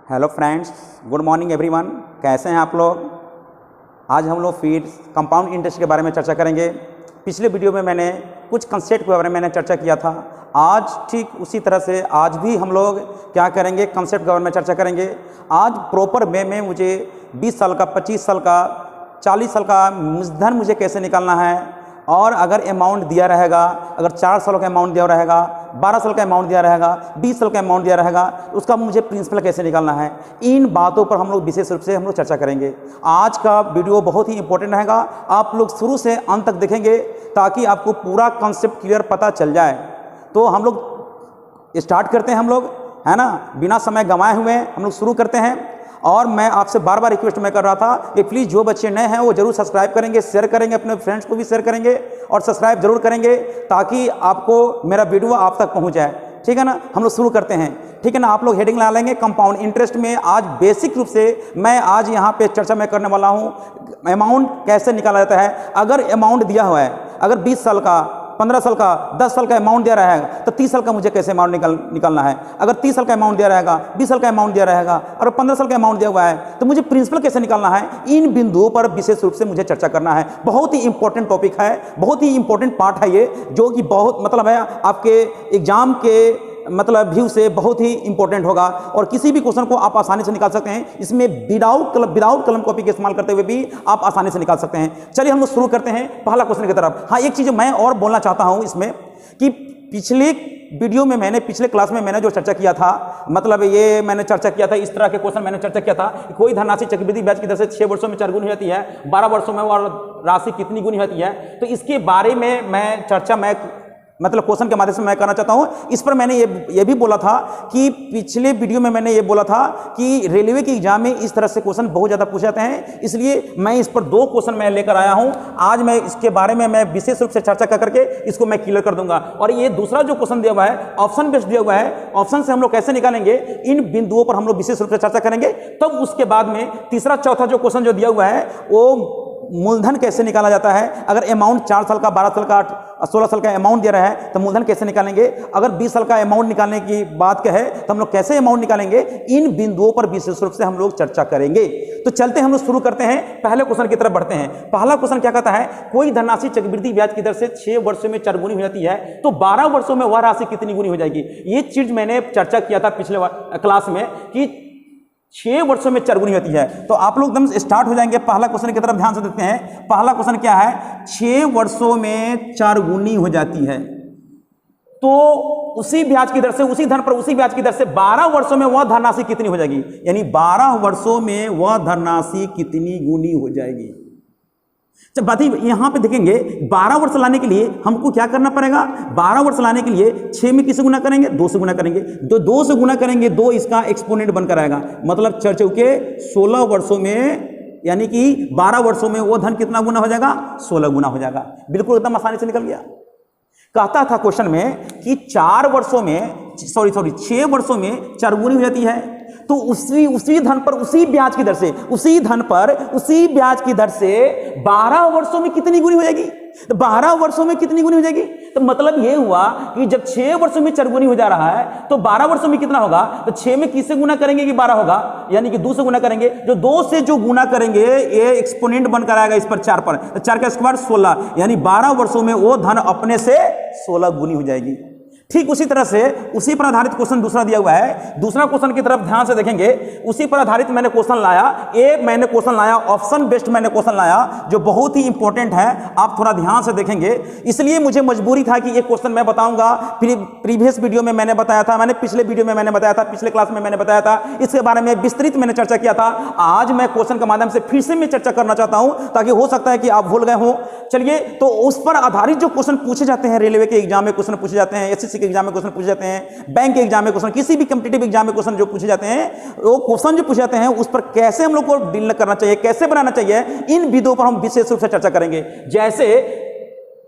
Hello friends, good morning everyone. कैसे हैं आप लोग। आज हम लोग फिर कंपाउंड इंटरेस्ट के बारे में चर्चा करेंगे। पिछले वीडियो में मैंने कुछ कंसेप्ट के बारे में मैंने चर्चा किया था। आज ठीक उसी तरह से आज भी हम लोग क्या करेंगे, कंसेप्ट के बारे में चर्चा करेंगे। आज प्रॉपर वे में मुझे 20 साल का, 25 साल का, 40 साल का मूलधन मुझे कैसे निकालना है, और अगर अमाउंट दिया रहेगा, अगर 4 साल का अमाउंट दिया रहेगा, 12 साल का अमाउंट दिया रहेगा, 20 साल का अमाउंट दिया रहेगा, तो उसका मुझे प्रिंसिपल कैसे निकालना है, इन बातों पर हम लोग विशेष रूप से हम लोग चर्चा करेंगे। आज का वीडियो बहुत ही इंपॉर्टेंट रहेगा। आप लोग शुरू से अंत तक देखेंगे ताकि आपको पूरा कॉन्सेप्ट क्लियर पता चल जाए। तो हम लोग स्टार्ट करते हैं, हम लोग है ना, बिना समय गंवाए हुए हम लोग शुरू करते हैं। और मैं आपसे बार बार रिक्वेस्ट मैं कर रहा था कि प्लीज़ जो बच्चे नए हैं वो जरूर सब्सक्राइब करेंगे, शेयर करेंगे, अपने फ्रेंड्स को भी शेयर करेंगे और सब्सक्राइब जरूर करेंगे ताकि आपको मेरा वीडियो आप तक पहुंच जाए। ठीक है ना, हम लोग शुरू करते हैं। ठीक है ना, आप लोग हेडिंग ला लेंगे कंपाउंड इंटरेस्ट में। आज बेसिक रूप से मैं आज यहाँ पे चर्चा मैं करने वाला हूँ अमाउंट कैसे निकाला जाता है। अगर अमाउंट दिया हुआ है, अगर 20 साल का, 15 साल का, 10 साल का अमाउंट दिया रहेगा तो 30 साल का मुझे कैसे अमाउंट निकालना है। अगर 30 साल का अमाउंट दिया रहेगा, 20 साल का अमाउंट दिया रहेगा और 15 साल का अमाउंट दिया हुआ है तो मुझे प्रिंसिपल कैसे निकालना है। इन बिंदुओं पर विशेष रूप से मुझे चर्चा करना है। बहुत ही इंपॉर्टेंट टॉपिक है, बहुत ही इंपॉर्टेंट पार्ट है ये, जो कि बहुत मतलब है आपके एग्जाम के मतलब व्यू से बहुत ही इंपॉर्टेंट होगा और किसी भी क्वेश्चन को आप आसानी से निकाल सकते हैं। इसमें विदाउट कलम कॉपी के इस्तेमाल करते हुए भी आप आसानी से निकाल सकते हैं। चलिए हम लोग शुरू करते हैं पहला क्वेश्चन की तरफ। हाँ, एक चीज़ मैं और बोलना चाहता हूं इसमें कि पिछले वीडियो में मैंने, पिछले क्लास में मैंने जो चर्चा किया था, मतलब ये मैंने चर्चा किया था, इस तरह के क्वेश्चन मैंने चर्चा किया था कि कोई धनराशि चक्रवृद्धि ब्याज की दर से 6 वर्षों में 4 गुनी होती है, 12 वर्षों में वह राशि कितनी गुनी होती है। तो इसके बारे में मैं चर्चा मतलब क्वेश्चन के माध्यम से मैं करना चाहता हूं। इस पर मैंने ये भी बोला था कि पिछले वीडियो में मैंने ये बोला था कि रेलवे के एग्जाम में इस तरह से क्वेश्चन बहुत ज़्यादा पूछे जाते हैं, इसलिए मैं इस पर 2 क्वेश्चन मैं लेकर आया हूं। आज मैं इसके बारे में मैं विशेष रूप से चर्चा करके इसको मैं क्लियर कर दूंगा। और ये दूसरा जो क्वेश्चन दिया हुआ है, ऑप्शन बेस्ड दिया हुआ है, ऑप्शन से हम लोग कैसे निकालेंगे, इन बिंदुओं पर हम लोग विशेष रूप से चर्चा करेंगे। तब उसके बाद में तीसरा चौथा जो क्वेश्चन जो दिया हुआ है वो मूलधन कैसे निकाला जाता है। अगर अमाउंट 4 साल का, 12 साल का, 16 साल का अमाउंट दे रहा है तो मूलधन कैसे निकालेंगे। अगर 20 साल का अमाउंट निकालने की बात कहे तो हम लोग कैसे अमाउंट निकालेंगे। इन बिंदुओं पर विशेष रूप से हम लोग चर्चा करेंगे। तो चलते हैं, हम लोग शुरू करते हैं, पहले क्वेश्चन की तरफ बढ़ते हैं। पहला क्वेश्चन क्या कहता है, कोई धनराशि चक्रवृद्धि ब्याज की दर से 6 वर्षों में 4 गुनी हो जाती है तो 12 वर्षों में वह राशि कितनी गुनी हो जाएगी। ये चीज मैंने चर्चा किया था पिछले क्लास में कि 6 वर्षों में 4 गुनी होती है। तो आप लोग एकदम स्टार्ट हो जाएंगे, पहला क्वेश्चन की तरफ ध्यान से देखते हैं। पहला क्वेश्चन क्या है, 6 वर्षों में 4 गुनी हो जाती है तो उसी ब्याज की दर से, उसी धन पर उसी ब्याज की दर से 12 वर्षों में वह धनराशि कितनी हो जाएगी। यानी 12 वर्षों में वह धनराशि कितनी गुनी हो जाएगी। जब बात यहां पे देखेंगे, 12 वर्ष लाने के लिए हमको क्या करना पड़ेगा। 12 वर्ष लाने के लिए 6 में किसे गुना करेंगे, 2 से गुना करेंगे। तो 2 से गुना करेंगे, 2 इसका एक्सपोनेंट बनकर आएगा, मतलब 4 चौके 16 वर्षों में, यानी कि 12 वर्षों में वो धन कितना गुना हो जाएगा, 16 गुना हो जाएगा। बिल्कुल एकदम आसानी से निकल गया। कहता था क्वेश्चन में कि 6 वर्षों में 4 गुनी हो जाती है तो उसी धन पर उसी ब्याज की दर से, उसी धन पर उसी ब्याज की दर से 12 वर्षों में कितनी गुनी हो जाएगी। तो 12 वर्षों में कितनी गुनी हो जाएगी, तो मतलब ये हुआ कि जब 6 वर्षों में 4 गुनी हो जा रहा है तो 12 वर्षों में कितना होगा। तो 6 में किससे गुना करेंगे कि 12 होगा, यानी कि 2 से गुना करेंगे। जो 2 से जो गुना करेंगे ये एक्सपोनेंट बनकर आएगा इस पर 4 पर, तो 4 का स्क्वायर 16, यानी 12 वर्षों में वो धन अपने से 16 गुनी हो जाएगी। ठीक उसी तरह से उसी पर आधारित क्वेश्चन दूसरा दिया हुआ है। दूसरा क्वेश्चन की तरफ ध्यान से देखेंगे, उसी पर आधारित मैंने क्वेश्चन लाया, एक मैंने क्वेश्चन लाया, ऑप्शन बेस्ड मैंने क्वेश्चन लाया, जो बहुत ही इंपॉर्टेंट है। आप थोड़ा ध्यान से देखेंगे, इसलिए मुझे मजबूरी था कि एक क्वेश्चन मैं बताऊंगा। प्रीवियस वीडियो में मैंने बताया था, मैंने पिछले वीडियो में मैंने बताया था, पिछले क्लास में मैंने बताया था, इसके बारे में विस्तृत मैंने चर्चा किया था। आज मैं क्वेश्चन के माध्यम से फिर से मैं चर्चा करना चाहता हूं ताकि हो सकता है कि आप भूल गए हो। चलिए, तो उस पर आधारित जो क्वेश्चन पूछे जाते हैं, रेलवे के एग्जाम में क्वेश्चन पूछे जाते हैं, एसएससी के एग्जाम में क्वेश्चन पूछे जाते हैं, बैंक के एग्जाम में क्वेश्चन, किसी भी कॉम्पिटिटिव एग्जाम में क्वेश्चन जो पूछे जाते हैं, वो क्वेश्चन जो पूछे जाते हैं उस पर कैसे हम लोग को डील करना चाहिए, कैसे बनाना चाहिए, इन विधियों पर हम विशेष रूप से चर्चा करेंगे। जैसे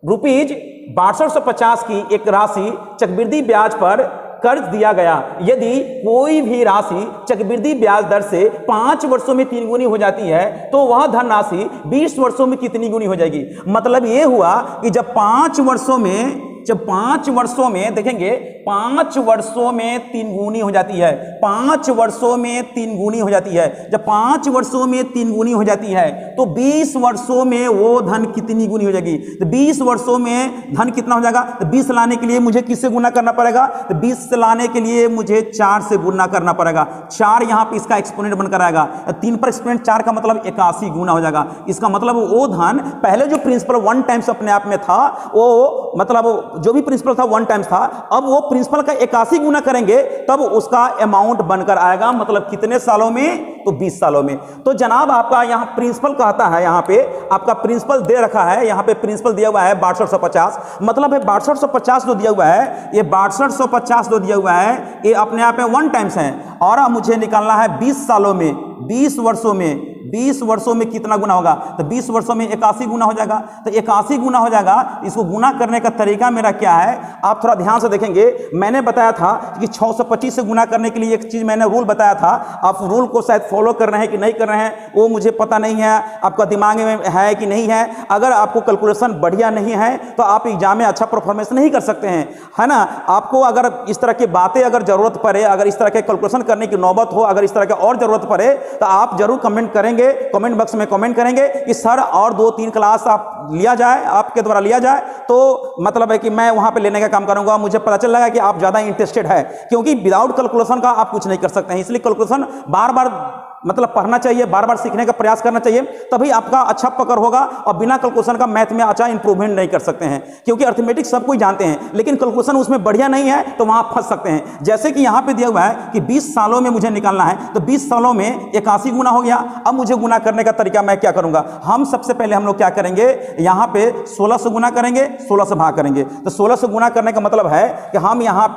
रुपीज 6250 की एक राशि चक्रवृद्धि ब्याज पर कर्ज दिया गया, यदि कोई भी राशि चक्रवृद्धि ब्याज दर से 5 वर्षों में 3 गुनी हो जाती है तो वह धनराशि 20 वर्षों में कितनी गुनी हो जाएगी। मतलब यह हुआ कि जब 5 वर्षों में जब 5 वर्षों में देखेंगे 5 वर्षों में 3 गुनी हो जाती है, 5 वर्षों में 3 गुनी हो जाती है। जब 5 वर्षों में 3 गुनी हो जाती है तो 20 वर्षों में वो धन कितनी गुनी हो जाएगी? तो 20 वर्षों में धन कितना हो जाएगा? तो 20 लाने के लिए मुझे किससे गुना करना पड़ेगा? तो 20 लाने के लिए मुझे 4 से गुना करना पड़ेगा। 4 यहां पे इसका एक्सपोनेंट बनकर आएगा, 3 पर एक्सपोनेंट 4 का मतलब 81 गुना हो जाएगा। इसका मतलब वो धन पहले जो प्रिंसिपल 1 टाइम्स अपने आप में था, वो मतलब जो भी प्रिंसिपल था 1 टाइम्स था, अब वो प्रिंसिपल का 81 गुना करेंगे तब उसका अमाउंट बनकर आएगा। मतलब कितने सालों में? तो 20 सालों में। तो जनाब आपका यहां प्रिंसिपल कहता है, यहां पे आपका प्रिंसिपल दे रखा है, यहां पे प्रिंसिपल दिया हुआ है 6250, मतलब है 6250 जो दिया हुआ है, ये 6250 जो दिया हुआ है ये अपने आप में 1 टाइम्स है, और अब मुझे निकालना है 20 सालों में, 20 वर्षों में, 20 वर्षों में कितना गुना होगा? तो 20 वर्षों में 81 गुना हो जाएगा। तो 81 गुना हो जाएगा। इसको गुना करने का तरीका मेरा क्या है, आप थोड़ा ध्यान से देखेंगे। मैंने बताया था कि 625 से गुना करने के लिए एक चीज मैंने रूल बताया था। आप रूल को शायद फॉलो कर रहे हैं कि नहीं कर रहे हैं वो मुझे पता नहीं है, आपका दिमाग में है कि नहीं है। अगर आपको कैलकुलेशन बढ़िया नहीं है तो आप एग्जाम में अच्छा परफॉर्मेंस नहीं कर सकते हैं, है ना। आपको अगर इस तरह की बातें अगर जरूरत पड़े, अगर इस तरह के कैलकुलेशन करने की नौबत हो, अगर इस तरह की और जरूरत पड़े तो आप जरूर कमेंट करेंगे, कमेंट बॉक्स में कमेंट करेंगे कि सर और 2-3 क्लास आप लिया जाए, आपके द्वारा लिया जाए, तो मतलब है कि मैं वहां पे लेने का काम करूंगा। मुझे पता चल रहा कि आप ज्यादा इंटरेस्टेड है, क्योंकि विदाउट कैलकुलेशन का आप कुछ नहीं कर सकते हैं। इसलिए कैलकुलेशन बार बार मतलब पढ़ना चाहिए, बार बार सीखने का प्रयास करना चाहिए, तभी आपका अच्छा पकड़ होगा। और बिना कैलकुलेशन का मैथ में अच्छा इंप्रूवमेंट नहीं कर सकते हैं, क्योंकि अर्थमेटिक सब कोई जानते हैं लेकिन कैलकुलेशन उसमें बढ़िया नहीं है तो वहां फंस सकते हैं। जैसे कि यहां पे दिया हुआ है कि 20 सालों में मुझे निकालना है, तो 20 सालों में 81 गुना हो गया। अब मुझे गुना करने का तरीका मैं क्या करूंगा? हम सबसे पहले हम लोग क्या करेंगे, यहां पे 16 से गुना करेंगे, 16 से भाग करेंगे। तो 16 से गुना करने का मतलब है कि हम यहां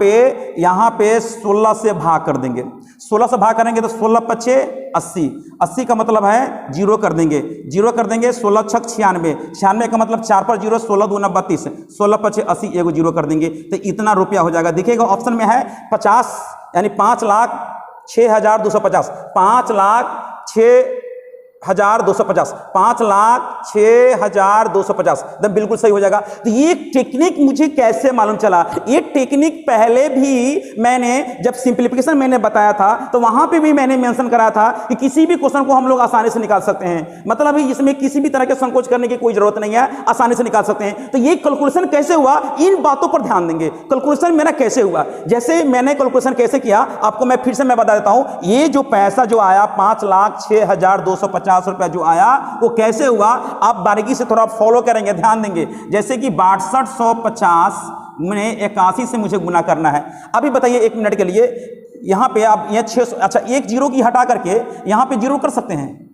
पे 16 से भाग कर देंगे। 16 से भाग करेंगे तो 16 पच्चे 80, 80 का मतलब है जीरो कर देंगे, जीरो कर देंगे। 16 छक 96, 96 का मतलब 4 पर जीरो, 16 दूना 32, 16 पच्चे 80, एगो जीरो कर देंगे तो इतना रुपया हो जाएगा। देखिएगा ऑप्शन में है 50, यानी 5,06,250, 5,06,250, 5,06,250 एकदम बिल्कुल सही हो जाएगा। तो ये टेक्निक मुझे कैसे मालूम चला? ये टेक्निक पहले भी मैंने जब सिंप्लीफिकेशन मैंने बताया था तो वहां पे भी मैंने मेंशन कराया था कि किसी भी क्वेश्चन को हम लोग आसानी से निकाल सकते हैं। मतलब इसमें किसी भी तरह के संकोच करने की कोई जरूरत नहीं है, आसानी से निकाल सकते हैं। तो ये कैलकुलेशन कैसे हुआ, इन बातों पर ध्यान देंगे। कैलकुलेशन मेरा कैसे हुआ, जैसे मैंने कैलकुलेशन कैसे किया आपको मैं फिर से मैं बता देता हूं। ये जो पैसा जो आया 5,06,250 रुपया जो आया वो कैसे हुआ, आप बारीकी से थोड़ा फॉलो करेंगे, ध्यान देंगे। जैसे कि 6250 में 81 से मुझे गुना करना है। अभी बताइए 1 मिनट के लिए, यहां पे आप ये 600, अच्छा एक जीरो की हटा करके यहां पे जीरो कर सकते हैं।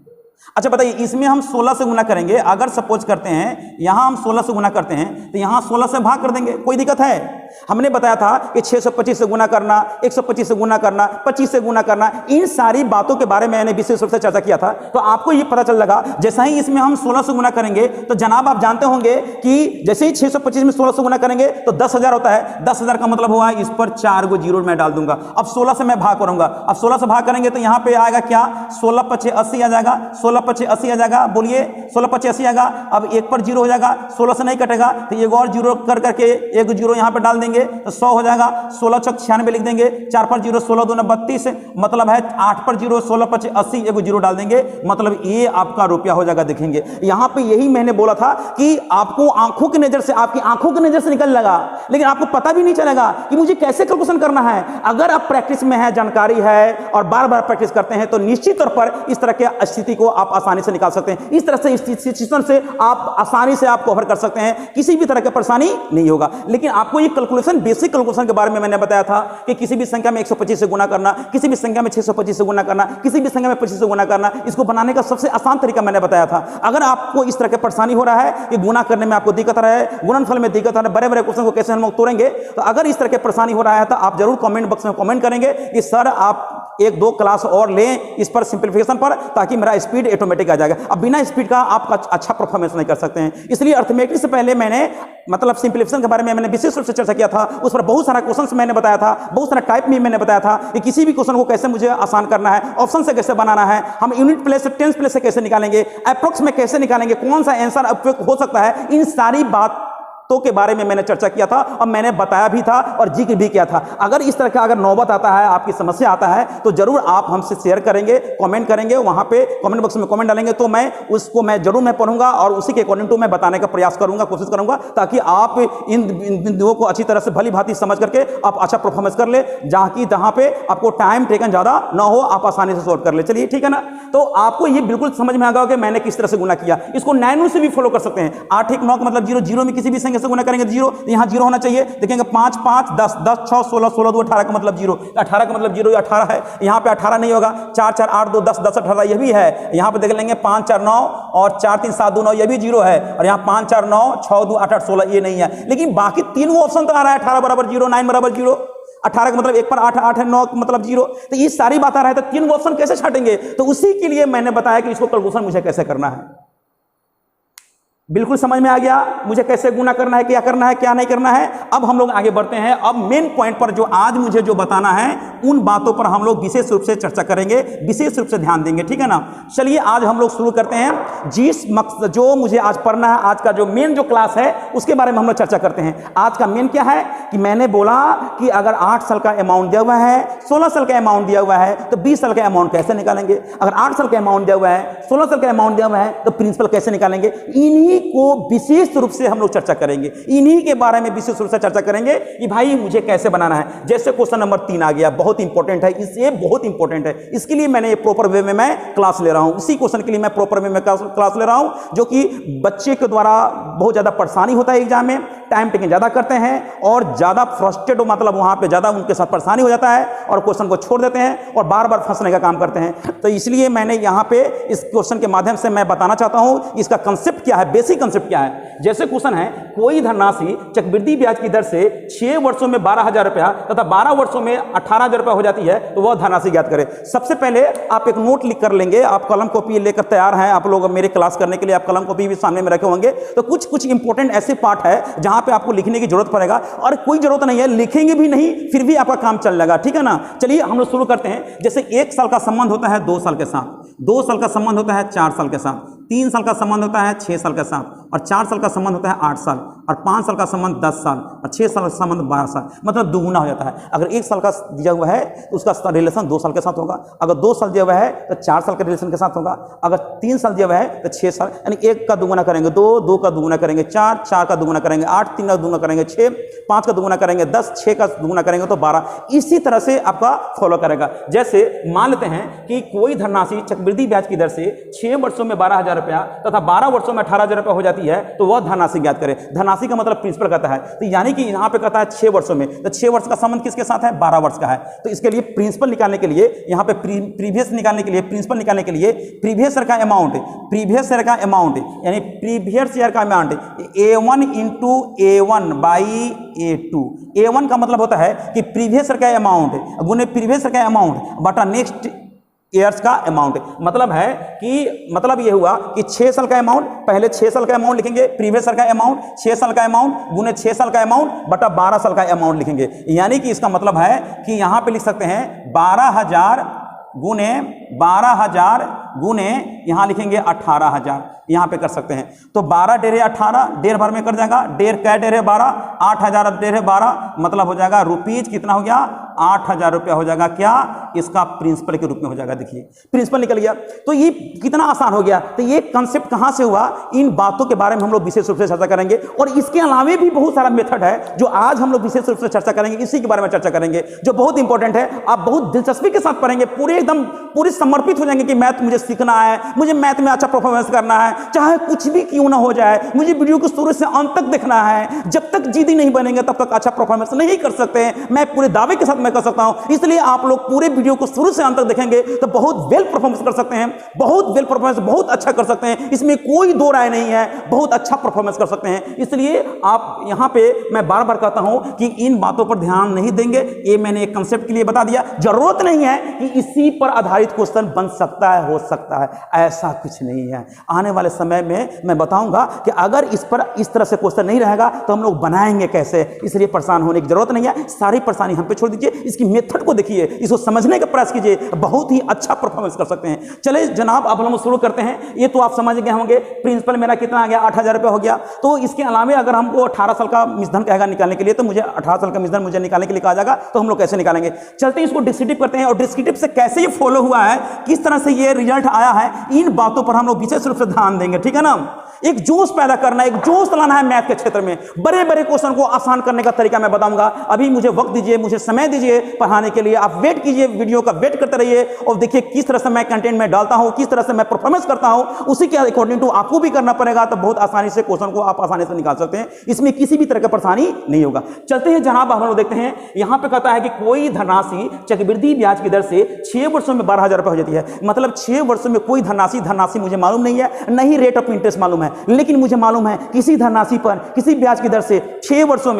अच्छा बताइए इसमें हम 16 से गुना करेंगे। अगर सपोज करते हैं यहां हम 16 से गुना करते हैं तो यहां 16 से भाग कर देंगे, कोई दिक्कत है? हमने बताया था कि 625 से गुना करना, 125 से गुना करना, 25 से गुना करना, इन सारी बातों के बारे में मैंने विशेष रूप से चर्चा किया था। तो आपको ये पता चल लगा जैसा ही इसमें हम 16 से गुना करेंगे तो जनाब आप जानते होंगे कि जैसे ही 625 में 16 से गुना करेंगे तो 10,000 होता है। 10,000 का मतलब हुआ इस पर 4 गो जीरो मैं डाल दूंगा। अब 16 से मैं भाग करूंगा, अब 16 से भाग करेंगे तो यहां पे आएगा क्या, 16 पच्चे 80 आ जाएगा, 16 पच्चे 80 आ जाएगा, बोलिए 16 पच्चे 80 आएगा। अब 1 पर जीरो हो जाएगा, 16 से नहीं कटेगा तो एक और जीरो कर करके एक जीरो यहां पे डाल देंगे तो 100 हो जाएगा। 16 छक 96 लिख देंगे, 4 पर जीरो 16 दूना 32, मतलब है 8 पर जीरो 16 पच्चे 80, एक जीरो डाल देंगे, मतलब ये आपका रुपया हो जाएगा। देखेंगे यहां पे यही मैंने बोला था कि आपको आंखों की नजर से, आपकी आंखों की नजर से निकल लगा, लेकिन आपको पता भी नहीं चलेगा कि मुझे कैसे कैलकुलेशन करना है। अगर आप प्रैक्टिस में है, जानकारी है और बार बार प्रैक्टिस करते हैं तो निश्चित तौर पर इस तरह के स्थिति को आप आसानी से निकाल सकते हैं। इस तरह से इस सिचुएशन से आप आसानी से आप कवर कर सकते हैं, किसी भी तरह की परेशानी नहीं होगा। लेकिन आपको ये कैलकुलेशन, बेसिक कैलकुलेशन के बारे में मैंने बताया था कि किसी भी संख्या में 125 से गुना करना, किसी भी संख्या में 625 से गुना करना, किसी भी संख्या में 25 से गुना करना, इसको बनाने का सबसे आसान तरीका मैंने बताया था। अगर आपको इस तरह की परेशानी हो रहा है कि गुना करने में आपको दिक्कत आ रहा है, गुणनफल में दिक्कत आ रहा है, बड़े बड़े क्वेश्चन को कैसे हम लोग तोड़ेंगे, तो अगर इस तरह की परेशानी हो रहा है तो आप जरूर कमेंट बॉक्स में कमेंट करेंगे कि सर आप 1-2 क्लास और लें इस पर, सिंप्लीफिकेशन पर, ताकि मेरा स्पीड ऑटोमेटिक आ जाएगा। अब बिना स्पीड का आप अच्छा परफॉर्मेंस नहीं कर सकते हैं। इसलिए अर्थमेटिक से पहले मैंने मतलब सिंप्लीफिकेशन के बारे में मैंने विशेष रूप से चर्चा किया था। उस पर बहुत सारा क्वेश्चंस मैंने बताया था, बहुत सारा टाइप में मैंने बताया था कि किसी भी क्वेश्चन को कैसे मुझे आसान करना है, ऑप्शन से कैसे बनाना है, हम यूनिट प्लेस से टेंस प्लेस से कैसे निकालेंगे, अप्रोक्स में कैसे निकालेंगे, कौन सा आंसर उपयुक्त हो सकता है। इन सारी बात तो के बारे में मैंने चर्चा किया था और मैंने बताया भी था और जिक्र भी किया था। अगर इस तरह का अगर नौबत आता है, आपकी समस्या आता है, तो जरूर आप हमसे शेयर करेंगे, कमेंट करेंगे, वहां पे कमेंट बॉक्स में कमेंट डालेंगे, तो मैं उसको जरूर पढ़ूंगा और उसी के अकॉर्डिंग टू मैं बताने का प्रयास करूंगा, कोशिश करूंगा, ताकि आप इन बिंदुओं को अच्छी तरह से भली भांति समझ करके आप अच्छा परफॉर्मेंस कर ले, जहां पे आपको टाइम टेकन ज्यादा ना हो, आप आसानी से सॉल्व कर ले। चलिए ठीक है ना। तो आपको ये बिल्कुल समझ में आ गया कि मैंने किस तरह से गुना किया। इसको 9 से भी फॉलो कर सकते हैं। 8 1 9 का मतलब 0, 0 में किसी भी संख्या से गुना करेंगे 0, यहां 0 होना चाहिए। देखेंगे 5 5 10 10 6 16 16 2 18 का मतलब 0, 18 का मतलब 0 18 है। यहां पे 18 नहीं होगा। 4 4 8 2 10 10 18 ये भी है। यहां पे देख लेंगे 5 4 9 और 4 3 7 2 9 ये भी 0 है। और यहां 5 4 9 6 2 8 8 16 ये नहीं है। लेकिन बाकी तीनों ऑप्शन तो आ रहा है। 18 बराबर 0, 9 बराबर 0, 18 का मतलब 1 पर 8 8 है, 9 का मतलब 0। तो ये सारी बात आ रहा है, तो तीन ऑप्शन कैसे छाटेंगे? तो उसी के लिए मैंने बताया कि इसको कैलकुलेशन मुझे कैसे करना है। बिल्कुल समझ में आ गया मुझे कैसे गुना करना है, क्या करना है, क्या नहीं करना है। अब हम लोग आगे बढ़ते हैं। अब मेन पॉइंट पर जो आज मुझे जो बताना है, उन बातों पर हम लोग विशेष रूप से चर्चा करेंगे, विशेष रूप से ध्यान देंगे, ठीक है ना। चलिए आज हम लोग शुरू करते हैं। जिस मकसद जो मुझे आज पढ़ना है, आज का जो मेन जो क्लास है उसके बारे में हम लोग चर्चा करते हैं। आज का मेन क्या है कि मैंने बोला कि अगर 8 साल का अमाउंट दिया हुआ है, 16 साल का अमाउंट दिया हुआ है, तो 20 साल का अमाउंट कैसे निकालेंगे। अगर 8 साल का अमाउंट दिया हुआ है, 16 साल का अमाउंट दिया हुआ है, तो प्रिंसिपल कैसे निकालेंगे। इन्हीं को विशेष रूप से हम लोग चर्चा करेंगे। इन्हीं के बारे में विशेष रूप से चर्चा करेंगे कि भाई मुझे कैसे बनाना है। जैसे क्वेश्चन नंबर 3 आ गया, बहुत इंपॉर्टेंट है, इससे बहुत इंपॉर्टेंट है। इसके लिए मैंने प्रॉपर वे में मैं क्लास ले रहा हूं। इसी क्वेश्चन के लिए मैं प्रॉपर वे में क्लास ले रहा हूं, जो कि बच्चे के द्वारा बहुत ज्यादा परेशानी होता है एग्जाम में, टाइम टेकिंग ज्यादा करते हैं और ज्यादा फ्रस्ट्रेट, मतलब वहां पे ज्यादा उनके साथ परेशानी हो जाता है और क्वेश्चन को छोड़ देते हैं और बार बार फंसने का काम करते हैं। तो इसलिए मैंने यहां पे इस क्वेश्चन के माध्यम से मैं बताना चाहता हूं इसका कंसेप्ट क्या है, बेसिक कंसेप्ट क्या है। जैसे क्वेश्चन है, कोई धनराशि चक्रवृद्धि ब्याज की दर से 6 वर्षों में 12,000 रुपया तथा 12 वर्षों में 18,000 रुपया हो जाती है, तो वह धनराशि ज्ञात करें। सबसे पहले आप एक नोट लिख कर लेंगे। आप कलम कॉपी लेकर तैयार हैं, आप लोग मेरे क्लास करने के लिए आप कलम कॉपी भी सामने में रखे होंगे। तो कुछ इंपॉर्टेंट ऐसे पार्ट है जहां पे आपको लिखने की जरूरत पड़ेगा, और कोई जरूरत नहीं है, लिखेंगे भी नहीं फिर भी आपका काम चल जाएगा, ठीक है ना। चलिए हम लोग शुरू करते हैं। जैसे 1 साल का संबंध होता है 2 साल के साथ, 2 साल का संबंध होता है 4 साल के साथ, 3 साल का संबंध होता है 6 साल के साथ, और 4 साल का संबंध होता है 8 साल, और 5 साल का संबंध 10 साल, और 6 साल का संबंध 12 साल, मतलब दुगुना हो जाता है। अगर 1 साल का दिया हुआ है तो उसका रिलेशन 2 साल के साथ होगा। अगर 2 साल दिया हुआ है तो 4 साल के रिलेशन के साथ होगा। अगर 3 साल दिया हुआ है तो 6 साल, यानी 1 का दुगुना करेंगे 2, 2 का दुगुना करेंगे 4, 4 का दुगुना करेंगे 8, 3 का दुगुना करेंगे 6, 5 का दुगुना करेंगे 10, 6 का दुगुना करेंगे तो 12। इसी तरह से आपका फॉलो करेगा। जैसे मान लेते हैं कि कोई धनराशि चक्रवृद्धि ब्याज की दर से 6 वर्षों में 12,000 रुपया तथा 12 वर्षों में 18,000 रुपया हो जाती है, तो वह धनराशि ज्ञात करें। धनराशि का मतलब प्रिंसिपल कहता है, तो यानी कि यहां पे कहता है 6 वर्षों में, तो 6 वर्ष का संबंध किसके साथ है, 12 वर्ष का है। तो इसके लिए प्रिंसिपल निकालने के लिए, यहां पे प्रीवियस निकालने के लिए, प्रिंसिपल निकालने के लिए प्रीवियस ईयर का अमाउंट, प्रीवियस ईयर का अमाउंट यानी प्रीवियस ईयर का amount A1 into A1 by A2। A1 का मतलब होता है कि प्रीवियस ईयर का अमाउंट गुने प्रीवियस ईयर का अमाउंट बटा नेक्स्ट ईयर्स का अमाउंट। मतलब है कि मतलब ये हुआ कि 6 साल का अमाउंट, पहले 6 साल का अमाउंट लिखेंगे, प्रीवियस ईयर का अमाउंट, 6 साल का अमाउंट गुने 6 साल का अमाउंट बटा 12 साल का अमाउंट लिखेंगे। यानी कि इसका मतलब है कि यहां पे लिख सकते हैं 12,000 गुने 12,000 गुने यहां लिखेंगे 18,000, यहां पे कर सकते हैं। तो 12 डेढ़े 18, डेढ़ भर में कर जाएगा, डेढ़ कै डेढ़े 12, 8,000 डेढ़े 12, मतलब हो जाएगा रुपीज कितना हो गया, 8,000 रुपया हो जाएगा। क्या इसका प्रिंसिपल के रूप में हो जाएगा। देखिए प्रिंसिपल निकल गया। तो ये कितना आसान हो गया। तो ये कंसेप्ट कहां से हुआ, इन बातों के बारे में हम लोग विशेष रूप से चर्चा करेंगे। और इसके अलावे भी बहुत सारा मेथड है जो आज हम लोग विशेष रूप से चर्चा करेंगे, इसी के बारे में चर्चा करेंगे जो बहुत इंपॉर्टेंट है। आप बहुत दिलचस्पी के साथ पढ़ेंगे, पूरे एकदम पूरे समर्पित हो जाएंगे कि मैथ मुझे सीखना है, मुझे मैथ में अच्छा परफॉर्मेंस करना है, चाहे कुछ भी क्यों ना हो जाए, मुझे वीडियो को शुरू से अंत तक देखना है। जब तक जिद्दी नहीं बनेंगे तब तक अच्छा परफॉर्मेंस नहीं कर सकते हैं। मैं पूरे दावे के साथ मैं कर सकता हूं। इसलिए आप लोग पूरे वीडियो को शुरू से अंत तक देखेंगे तो बहुत वेल परफॉर्मेंस कर सकते हैं, बहुत वेल परफॉर्मेंस, बहुत अच्छा कर सकते हैं। इसमें कोई दो राय नहीं है, बहुत अच्छा परफॉर्मेंस कर सकते हैं। इसलिए आप यहां पे मैं बार बार कहता हूं कि इन बातों पर ध्यान नहीं देंगे। ये मैंने एक कंसेप्ट के लिए बता दिया। जरूरत नहीं है कि इसी पर आधारित क्वेश्चन बन सकता है, हो सकता है, ऐसा कुछ नहीं है। आने वाले समय में मैं बताऊंगा कि अगर इस पर इस तरह से क्वेश्चन नहीं रहेगा तो हम लोग बनाएंगे कैसे। इसलिए परेशान होने की जरूरत नहीं है, सारी परेशानी हम पे छोड़ दीजिए। इसकी मेथड को देखिए, इसको समझने का प्रयास कीजिए, बहुत ही अच्छा परफॉर्मेंस कर सकते हैं। चले जनाब, अब हम शुरू करते हैं। ये तो आप समझ गए होंगे, प्रिंसिपल मेरा कितना आ गया, 8,000 रुपये हो गया। तो इसके अलावे अगर हमको 18 साल का मिश्रधन कहेगा निकालने के लिए, तो मुझे 18 साल का मिश्रधन मुझे निकालने के लिए कहा जाएगा, तो हम लोग कैसे निकालेंगे? चलते हैं इसको डिस्क्रिप्टिव करते हैं, और डिस्क्रिप्टिव से कैसे ये फॉलो हुआ है, किस तरह से ये रिजल्ट आया है, इन बातों पर हम लोग विशेष रूप से ध्यान देंगे। ठीक है ना? एक जोश पैदा करना, एक जोश लाना है मैथ के क्षेत्र में। बड़े बड़े क्वेश्चन को आसान करने का तरीका मैं बताऊंगा। अभी मुझे वक्त दीजिए, मुझे समय दीजिए पढ़ाने के लिए। आप वेट कीजिए, वीडियो का वेट करते रहिए और देखिए किस तरह से मैं कंटेंट में डालता हूं, किस तरह से मैं परफॉर्मेंस करता हूं, उसी के अकॉर्डिंग टू आपको भी करना पड़ेगा। तो बहुत आसानी से क्वेश्चन को आप आसानी से निकाल सकते हैं, इसमें किसी भी तरह की परेशानी नहीं होगा। चलते हैं जनाब, हम लोग देखते हैं। यहां पर कहता है कि कोई धनराशि चक्रवृद्धि ब्याज की दर से 6 वर्षों में 12,000 रुपये हो जाती है। मतलब 6 वर्षों में कोई धनराशि मुझे मालूम नहीं है, नहीं रेट ऑफ इंटरेस्ट मालूम है, लेकिन मुझे मालूम है किसी धनराशि पर किसी ब्याज की दर से 6 वर्षों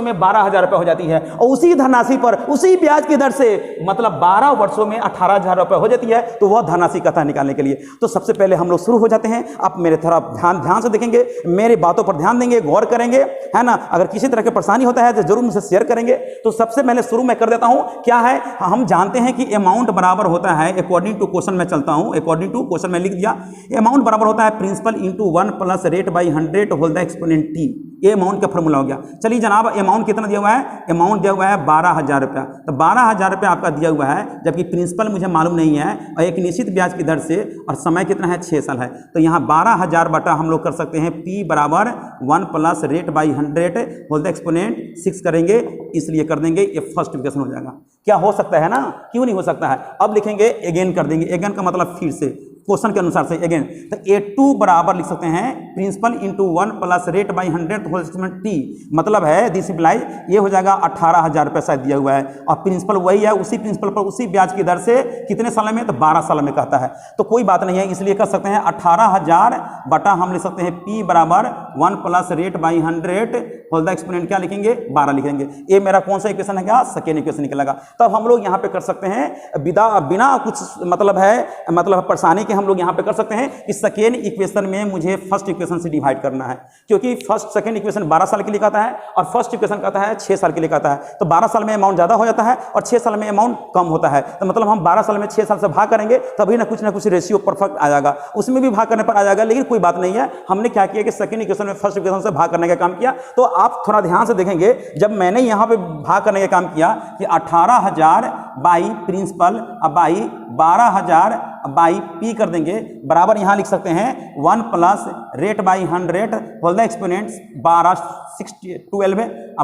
में 12,000 रुपये हो जाती है, और उसी धनराशि पर उसी ब्याज की दर से मतलब 12 वर्षों में 18,000 रुपये हो जाती है। तो वह धनराशि कथा निकालने के लिए तो सबसे पहले हम लोग शुरू हो जाते हैं। आप मेरे तरफ ध्यान से देखेंगे, मेरे बातों पर ध्यान देंगे, गौर करेंगे, है ना? अगर किसी तरह की परेशानी होता है तो जरूर मुझसे शेयर करेंगे। तो सबसे पहले शुरू में कर देता हूं। क्या है, हम जानते हैं कि अमाउंट बराबर होता है, अकॉर्डिंग टू क्वेश्चन में चलता हूं, अकॉर्डिंग टू क्वेश्चन में लिख दिया, अमाउंट बराबर होता है principal into 1 plus rate by 100 whole the exponent T. ये अमाउंट का फॉर्मूला हो गया। चलिए जनाब, अमाउंट कितना दिया हुआ है? अमाउंट दिया हुआ है 12,000 रुपया। तो 12,000 रुपया आपका दिया हुआ है, जबकि प्रिंसिपल मुझे मालूम नहीं है, और एक निश्चित ब्याज की दर से, और समय कितना है, 6 साल है। तो यहाँ 12,000 बटा हम लोग कर सकते हैं P बराबर 1 plus rate by 100 whole the exponent 6 करेंगे, इसलिए कर देंगे। ये फर्स्ट इक्वेशन हो जाएगा। क्या हो सकता है ना? क्यों नहीं हो सकता है? अब लिखेंगे अगेन कर देंगे। अगेन का मतलब फिर से, क्वेश्चन के अनुसार से अगेन। तो A2 बराबर लिख सकते हैं principal into 1 plus rate by 100 whole exponent T. मतलब है दिस इम्प्लाइज ये हो जाएगा 18,000 रुपये शायद दिया हुआ है, और प्रिंसिपल वही है, उसी प्रिंसिपल पर उसी ब्याज की दर से कितने साल में? तो 12 साल में कहता है। तो कोई बात नहीं है, इसलिए कर सकते हैं 18,000 बटा हम लिख सकते हैं P बराबर 1 plus rate by 100 whole the exponent क्या लिखेंगे? 12 लिखेंगे। ये मेरा कौन सा इक्वेशन है? क्या सेकेंड इक्वेशन निकलेगा। तब हम लोग यहाँ पे कर सकते हैं बिना कुछ मतलब परेशानी हम लोग यहां पे कर सकते हैं कि सेकेंड इक्वेशन में मुझे फर्स्ट इक्वेशन से डिवाइड करना है, क्योंकि सेकेंड इक्वेशन 12 साल के लिए कहता है और फर्स्ट इक्वेशन कहता है 6 साल के लिए कहता है। तो 12 साल में अमाउंट ज्यादा हो जाता है और 6 साल में अमाउंट कम होता है। तो मतलब हम 12 साल में 6 साल से भाग करेंगे तभी ना कुछ रेशियो परफेक्ट आ जाएगा, उसमें भी भाग करने पर आ जाएगा। लेकिन कोई बात नहीं है, हमने क्या किया कि सेकेंड इक्वेशन में फर्स्ट इक्वेशन से भाग करने का काम किया। तो आप थोड़ा ध्यान से देखेंगे, जब मैंने यहां पे भाग करने का काम किया कि 18,000 by principal by 12,000 by P कर देंगे, बराबर यहां लिख सकते हैं 1 plus rate by 100 whole the exponent 12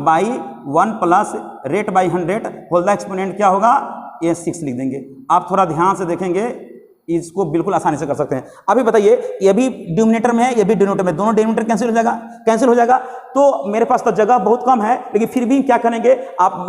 by 1 plus rate by 100 whole the exponent क्या होगा? ये 6 लिख देंगे। आप थोड़ा ध्यान से देखेंगे, इसको बिल्कुल आसानी से कर सकते हैं। अभी बताइए, ये भी डिनोमिनेटर में है, ये भी डिनोमिनेटर में, दोनों डिनोमिनेटर कैंसिल हो जाएगा। तो मेरे पास तो जगह बहुत कम है, लेकिन फिर भी क्या करेंगे, आप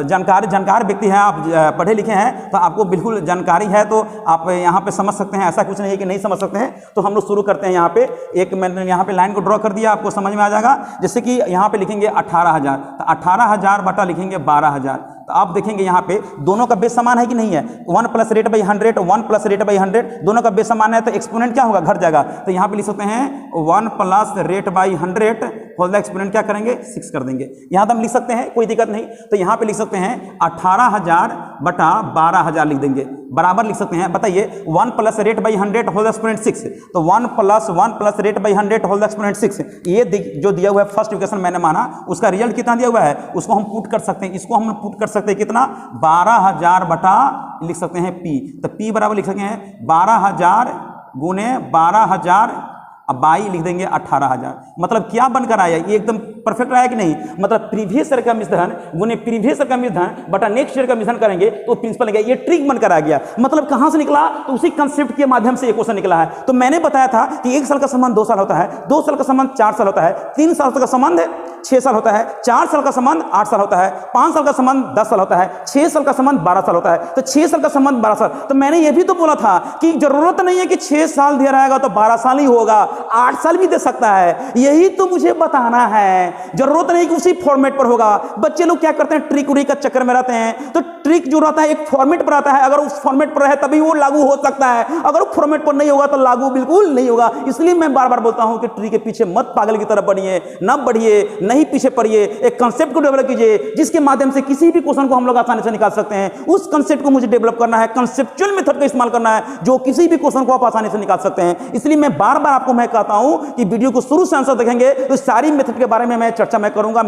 जानकार व्यक्ति हैं, आप पढ़े लिखे हैं, तो आपको बिल्कुल जानकारी है, तो आप यहाँ पे समझ सकते हैं। ऐसा कुछ नहीं है कि नहीं समझ सकते हैं। तो हम लोग शुरू करते हैं। यहाँ पे मैंने यहाँ पे लाइन को ड्रॉ कर दिया, आपको समझ में आ जाएगा। जैसे कि यहाँ पे लिखेंगे 18,000, तो 18,000 बटा लिखेंगे 12,000। तो आप देखेंगे यहाँ पे दोनों का बेस समान है कि नहीं है? 1 plus rate by 100, 1 plus rate by 100, दोनों का बेस समान है, तो एक्सपोनेंट क्या होगा? घट जाएगा। तो यहाँ पे लिख सकते हैं 1 plus rate by 100 whole the exponent क्या करेंगे? 6 कर देंगे। यहाँ तो हम लिख सकते हैं, कोई दिक्कत नहीं। तो यहाँ पे लिख सकते हैं 18,000 बटा 12,000 लिख देंगे, बराबर लिख सकते हैं। बताइए 1 plus rate by 100 whole the exponent 6, तो 1 plus rate by 100 whole the exponent 6, ये जो दिया हुआ है फर्स्ट इक्वेशन मैंने माना, उसका रिजल्ट कितना दिया हुआ है उसको हम पुट कर सकते हैं। इसको हम पुट कर सकते हैं कितना? 12,000 बटा लिख सकते हैं P। तो P बराबर लिख सकते हैं 12,000 गुने 12,000 अब बाई लिख देंगे 18,000। मतलब क्या बनकर आया? ये एकदम परफेक्ट आया कि नहीं? मतलब प्रीवियस ईयर का मिश्रधन गुने प्रीवियस ईयर का मिश्रधन बटा नेक्स्ट ईयर का मिश्रधन करेंगे तो प्रिंसिपल ये ट्रिक बनकर आ गया। मतलब कहां से निकला? तो उसी कंसेप्ट के माध्यम से ये क्वेश्चन निकला है। तो मैंने बताया था कि 1 साल का संबंध 2 साल होता है, 2 साल का संबंध 4 साल होता है, 3 साल का संबंध 6 साल होता है, 4 साल का संबंध 8 साल होता है, 5 साल का संबंध 10 साल होता है, 6 साल का संबंध 12 साल होता है। तो 6 साल का संबंध 12 साल। तो मैंने ये भी तो बोला था कि जरूरत नहीं है कि 6 साल दिया रहेगा तो 12 साल ही होगा। 8 साल भी दे सकता है। यही तो मुझे बताना है, जरूरत नहीं कि उसी फॉर्मेट पर होगा। बच्चे लोग क्या करते हैं, ट्रिक उरिक का चक्कर में रहते हैं। तो ट्रिक जो रहता है एक फॉर्मेट पर आता है, अगर उस फॉर्मेट पर रहे तभी वो लागू हो सकता है, अगर वो फॉर्मेट पर नहीं होगा तो लागू बिल्कुल नहीं होगा। इसलिए मैं बार बार बोलता हूं कि ट्रिक के पीछे मत पागल की तरफ बढ़िए, न बढ़िए, नहीं पीछे पड़िए। एक कंसेप्ट को डेवलप कीजिए जिसके माध्यम से किसी भी क्वेश्चन को हम लोग आसानी से निकाल सकते हैं। उस कंसेप्ट को मुझे डेवलप करना है, कंसेप्चुअल मेथड का इस्तेमाल करना है, जो किसी भी क्वेश्चन को आप आसानी से निकाल सकते हैं। इसलिए मैं बार बार आपको मैं कहता हूं कि वीडियो को शुरू से अंत तक देखेंगे तो सारी मेथड के बारे में मैं चर्चा मैं करूंगा,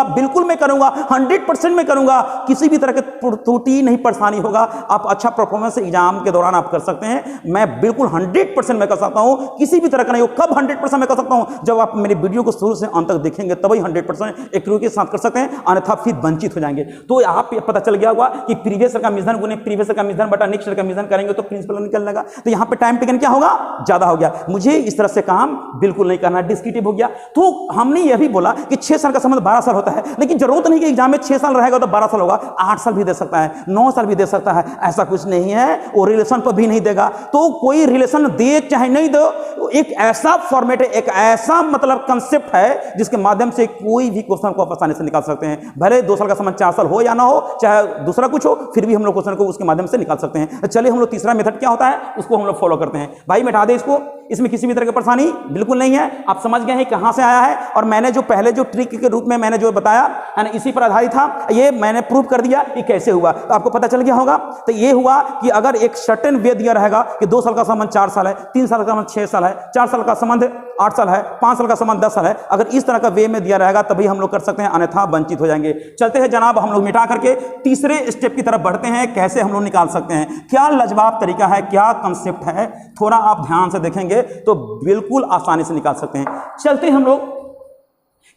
बिल्कुल मैं करूंगा, 100% मैं करूंगा। किसी भी तरह की त्रुटि नहीं, परेशानी होगा, आप अच्छा परफॉर्मेंस एग्जाम के दौरान आप कर सकते हैं। मैं बिल्कुल 100% मैं कर सकता हूं, किसी भी तरह का नहीं हो। कब 100% मैं कर सकता हूं, जब आप मेरी वीडियो को शुरू से अंत तक देखेंगे तभी 100% एक के साथ कर सकते हैं, अन्यथा फिर वंचित हो जाएंगे। तो आप पता चल गया होगा कि प्रीवियस ईयर का मिश्रण गुने प्रीवियस ईयर का मिश्रण बटा नेक्स्ट ईयर का मिश्रण करेंगे तो प्रिंसिपल निकल लगा। तो यहां पे टाइम टेकन क्या होगा, ज्यादा हो गया। मुझे इस तरह से काम बिल्कुल नहीं करना, डिस्क्रिप्टिव हो गया। तो हमने यह भी बोला कि 6 साल का संबंध 12 साल होता है, लेकिन जरूरत नहीं कि एग्जाम में 6 साल रहेगा तो 12 साल होगा, 8 साल भी दे सकता है, 9 साल भी दे सकता है, ऐसा कुछ नहीं है। वो रिलेशन पर भी नहीं देगा। तो कोई रिलेशन दे चाहे नहीं दो, एक ऐसा फॉर्मेट है, एक ऐसा मतलब कंसेप्ट है जिसके माध्यम से कोई भी क्वेश्चन को आप आसानी से निकाल सकते हैं। भले 2 साल का संबंध 4 साल हो या ना हो, चाहे दूसरा कुछ हो, फिर भी हम लोग क्वेश्चन को उसके माध्यम से निकाल सकते हैं। चलिए हम लोग तीसरा मेथड क्या होता है उसको हम लोग फॉलो करते हैं। भाई मिटा दे इसको, इसमें किसी भी तरह की परेशानी बिल्कुल नहीं है। आप समझ गए हैं कहां से आया है, और मैंने जो पहले जो ट्रिक के रूप में मैंने जो बताया है ना, इसी पर आधारित था। ये मैंने प्रूव कर दिया कि कैसे हुआ, तो आपको पता चल गया होगा। तो ये हुआ कि अगर एक सर्टेन वे दिया रहेगा कि 2 साल का संबंध 4 साल है, 3 साल का संबंध 6 साल है, 4 साल का संबंध 8 साल है, 5 साल का संबंध 10 साल है, अगर इस तरह का वे में दिया रहेगा तभी हम लोग कर सकते हैं, अन्यथा वंचित हो जाएंगे। चलते हैं जनाब, हम लोग मिटा करके तीसरे स्टेप की तरफ बढ़ते हैं, कैसे हम लोग निकाल सकते हैं। क्या लाजवाब तरीका है, क्या कंसेप्ट है, थोड़ा आप ध्यान से देखेंगे तो बिल्कुल आसानी से निकाल सकते हैं। चलते हैं हम लोग,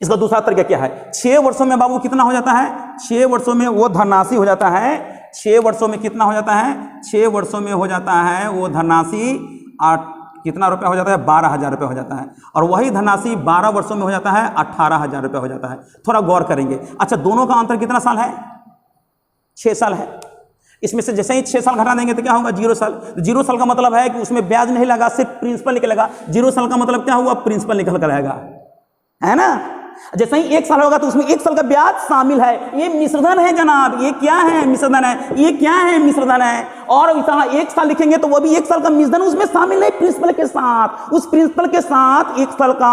इसका दूसरा तरीका क्या है। 6 वर्षों में बाबू कितना हो जाता है, 6 वर्षों में वो धनराशि हो जाता है। 6 वर्षों में कितना हो जाता है, 6 वर्षों में हो जाता है वो धनराशि कितना रुपया हो जाता है, 12,000 रुपये हो जाता है। और वही धनराशि 12 वर्षों में हो जाता है 18,000 रुपये हो जाता है। थोड़ा गौर करेंगे। अच्छा, दोनों का अंतर कितना साल है, 6 साल है। इसमें से जैसे ही 6 साल घटा देंगे तो क्या होगा, 0 साल। 0 साल का मतलब है कि उसमें ब्याज नहीं लगा, सिर्फ प्रिंसिपल निकलेगा। 0 साल का मतलब क्या हुआ, प्रिंसिपल निकल कर आएगा, है ना। जैसे ही 1 साल होगा तो उसमें 1 साल का ब्याज शामिल है। ये मिश्रधन है जनाब, ये क्या है, मिश्रधन है। ये क्या है, मिश्रधन है। और 1 साल लिखेंगे तो वो भी 1 साल का मिश्रधन उसमें शामिल है, प्रिंसिपल के साथ। उस प्रिंसिपल के साथ 1 साल का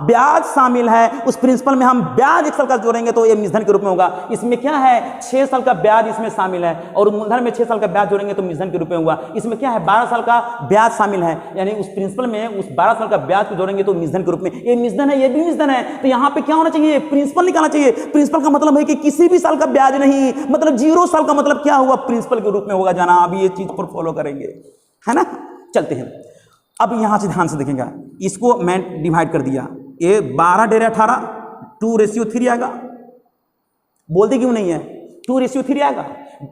ब्याज शामिल है। उस प्रिंसिपल में हम ब्याज 1 साल का जोड़ेंगे तो ये मिश्रधन के रूप में होगा। इसमें क्या है, 6 साल का ब्याज इसमें शामिल है, और मूलधन में 6 साल का ब्याज जोड़ेंगे तो मिश्रधन के रूप में होगा। इसमें क्या है, 12 साल का ब्याज शामिल है, यानी उस प्रिंसिपल में उस 12 साल का ब्याज को जोड़ेंगे तो मिश्रधन के रूप में। ये मिश्रधन है, ये भी मिश्रधन है। तो यहाँ पे क्या होना चाहिए, प्रिंसिपल निकालना चाहिए। प्रिंसिपल का मतलब है कि किसी भी साल का ब्याज नहीं, मतलब 0 साल का मतलब क्या हुआ, प्रिंसिपल के रूप में होगा जनाब। ये चीज पर फॉलो करेंगे, है ना। चलते हैं अब यहां से ध्यान से देखेंगे। इसको मैं डिवाइड कर दिया, ये 12 डेरे 18, 2:3 आएगा। बोलते क्यों नहीं है, 2:3 आएगा।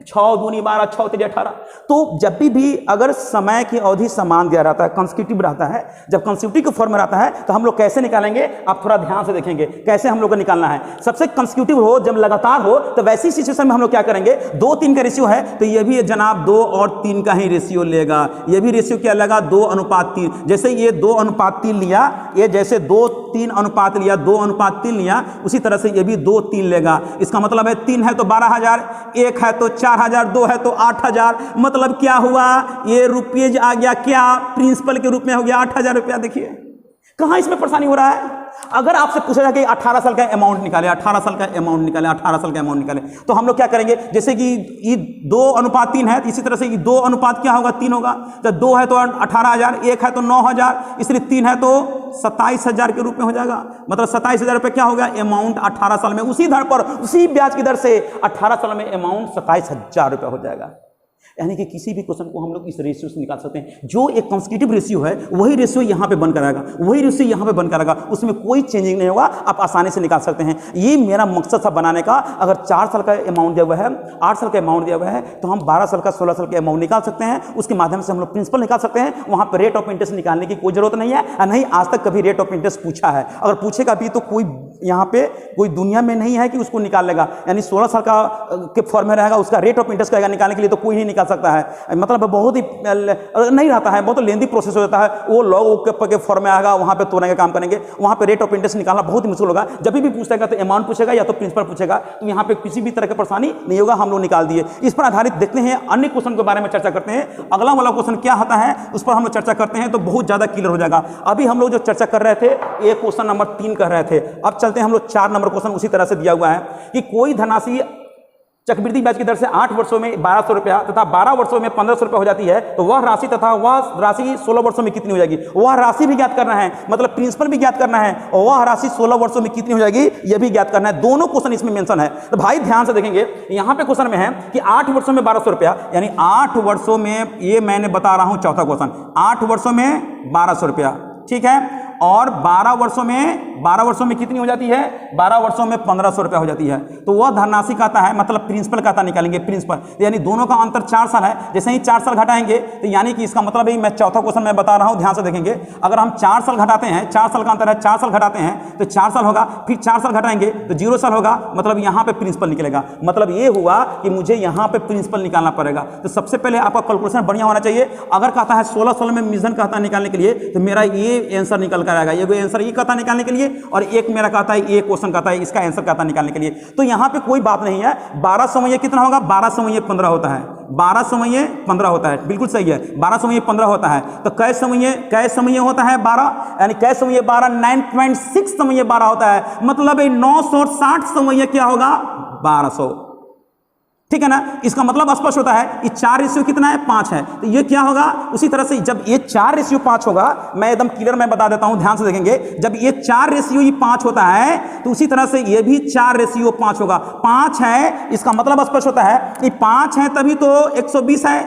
6 दूनी 12, 6 तेरी 18। तो जब भी अगर समय की अवधि समान दिया रहता है, कंसेक्यूटिव रहता है, जब कंसेक्यूटिव के फॉर्म में रहता है तो हम लोग कैसे निकालेंगे, आप थोड़ा ध्यान से देखेंगे कैसे हम लोग को निकालना है। सबसे कंसेक्यूटिव हो, जब लगातार हो, तो वैसी सिचुएशन में हम लोग क्या करेंगे, 2-3 का रेशियो है तो ये भी जनाब 2 और 3 का ही रेशियो लेगा। ये भी रेशियो क्या लगा, 2:3। जैसे ये 2:3 लिया, ये जैसे 2-3 अनुपात लिया, 2:3 लिया, उसी तरह से ये भी 2-3 लेगा। इसका मतलब है 3 है तो 12,000, 1 है तो 4,000, 2 है तो 8,000। मतलब क्या हुआ, ये रुपीज आ गया क्या, प्रिंसिपल के रूप में हो गया 8,000 रुपया। देखिए कहां इसमें परेशानी हो रहा है। अगर आपसे पूछा जाए कि 18 साल का अमाउंट निकाले, 18 साल का अमाउंट निकाले, 18 साल का अमाउंट निकाले, तो हम लोग क्या करेंगे, जैसे कि ये 2:3 है, इसी तरह से ये 2 अनुपात क्या होगा, 3 होगा। तो 2 है तो 18,000, 1 है तो 9,000, इसलिए 3 है तो 27,000 के रूप में हो जाएगा। मतलब 27,000 रुपये क्या होगा, अमाउंट 18 साल में उसी दर पर, उसी ब्याज की दर से 18 साल में अमाउंट 27,000 रुपये हो जाएगा। यानी कि किसी भी क्वेश्चन को हम लोग इस रेशियो से निकाल सकते हैं। जो एक कंसेक्यूटिव रेशियो है वही रेशियो यहाँ पे बनकर आएगा, वही रेशियो यहाँ पे बनकर आएगा, उसमें कोई चेंजिंग नहीं होगा, आप आसानी से निकाल सकते हैं। ये मेरा मकसद था बनाने का। अगर 4 साल का अमाउंट दिया हुआ है, 8 साल का अमाउंट दिया हुआ है, तो हम 12 साल का 16 साल के अमाउंट निकाल सकते हैं। उसके माध्यम से हम लोग प्रिंसिपल निकाल सकते हैं। वहाँ पर रेट ऑफ इंटरेस्ट निकालने की कोई जरूरत नहीं है, और नहीं आज तक कभी रेट ऑफ इंटरेस्ट पूछा है। अगर पूछेगा भी तो कोई यहाँ पे कोई दुनिया में नहीं है कि उसको निकाल लेगा। यानी 16 साल का के फॉर्म में रहेगा, उसका रेट ऑफ इंटरेस्ट कहेगा निकालने के लिए, तो कोई नहीं निकाल निकाल सकता है, मतलब बहुत ही नहीं रहता है, बहुत लेंदी प्रोसेस हो जाता है। वो लॉग के फॉर्म में आएगा, वहाँ पे तोड़ने का काम करेंगे, वहाँ पे रेट ऑफ इंटरेस्ट निकालना बहुत ही मुश्किल होगा। जब भी पूछेगा तो अमाउंट पूछेगा या तो प्रिंसिपल पूछेगा, तो यहाँ पे किसी भी तरह की परेशानी नहीं होगा, हम लोग निकाल दिए। इस पर आधारित देखते हैं अन्य क्वेश्चन के बारे में चर्चा करते हैं। अगला वाला क्वेश्चन क्या आता है उस पर हम लोग चर्चा करते हैं तो बहुत ज्यादा क्लियर हो जाएगा। अभी हम लोग जो चर्चा कर रहे थे ये क्वेश्चन नंबर 3 कर रहे थे, अब चलते हैं हम लोग 4 नंबर क्वेश्चन। उसी तरह से दिया हुआ है कि कोई धनराशि चक्रवृद्धि ब्याज की दर से 8 वर्षों में 1200 रुपया तथा 12 वर्षों में 1500 रुपया हो जाती है, तो वह राशि तथा वह राशि 16 वर्षों में कितनी हो जाएगी। वह राशि भी ज्ञात करना है, मतलब प्रिंसिपल भी ज्ञात करना है, और वह राशि 16 वर्षों में कितनी हो जाएगी यह भी ज्ञात करना है। दोनों क्वेश्चन इसमें मेंशन है। तो भाई ध्यान से देखेंगे, यहाँ पे क्वेश्चन में है कि 8 वर्षों में 1200 रुपया, यानी 8 वर्षों में, ये मैंने बता रहा हूं चौथा क्वेश्चन, 8 वर्षों में 1200 रुपया, ठीक है, और 12 वर्षों में कितनी हो जाती है, 12 वर्षों में 1500 रुपया हो जाती है। तो वह धनराशि कहता है, मतलब प्रिंसिपल कहता निकालेंगे, प्रिंसिपल, यानी दोनों का अंतर 4 साल है। जैसे ही 4 साल घटाएंगे तो यानी कि इसका मतलब है, मैं चौथा क्वेश्चन में बता रहा हूं, ध्यान से देखेंगे, अगर हम 4 साल घटाते हैं, 4 साल का अंतर है, 4 साल घटाते हैं तो 4 साल होगा, फिर 4 साल घटाएंगे तो 0 साल होगा, मतलब यहां पे प्रिंसिपल निकलेगा। मतलब ये हुआ कि मुझे यहां पे प्रिंसिपल निकालना पड़ेगा। तो सबसे पहले आपका कैलकुलेशन बढ़िया होना चाहिए। अगर कहता है 16 साल में मिशन कहता निकालने के लिए, तो मेरा ये आंसर निकल कर आएगा, ये आंसर ये कहता निकालने के लिए, और एक मेरा कहता है ये क्वेश्चन कहता है इसका आंसर कहता निकालने के लिए। तो यहां पे कोई बात नहीं है। 12 समय कितना होगा, 12 समय 15 होता है, 12 समय 15 होता है, बिल्कुल सही है, 12 समय 15 होता है। तो कै समय होता है 12, यानी कै समय 12, 9.6 समय 12 होता है, मतलब 960 समय क्या होगा, 1200, ठीक है ना। इसका मतलब स्पष्ट होता है कि 4 रेशियो कितना है, 5 है, तो ये क्या होगा। उसी तरह से जब ये 4 रेशियो 5 होगा, मैं एकदम क्लियर मैं बता देता हूं, ध्यान से देखेंगे, जब ये 4 रेशियो 5 होता है तो उसी तरह से ये भी 4 रेशियो 5 होगा। 5 है, इसका मतलब स्पष्ट होता है कि 5 है तभी तो 120 है,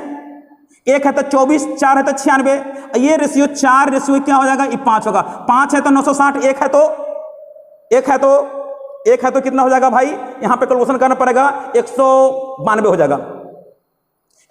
1 है तो 24, 4 है तो 96, ये रेशियो 4 रेशियो क्या हो जाएगा, ये 5 होगा। 5 है तो 960, 1 है तो कितना हो जाएगा भाई, यहां पे कैलकुलेशन करना पड़ेगा, 192 हो जाएगा।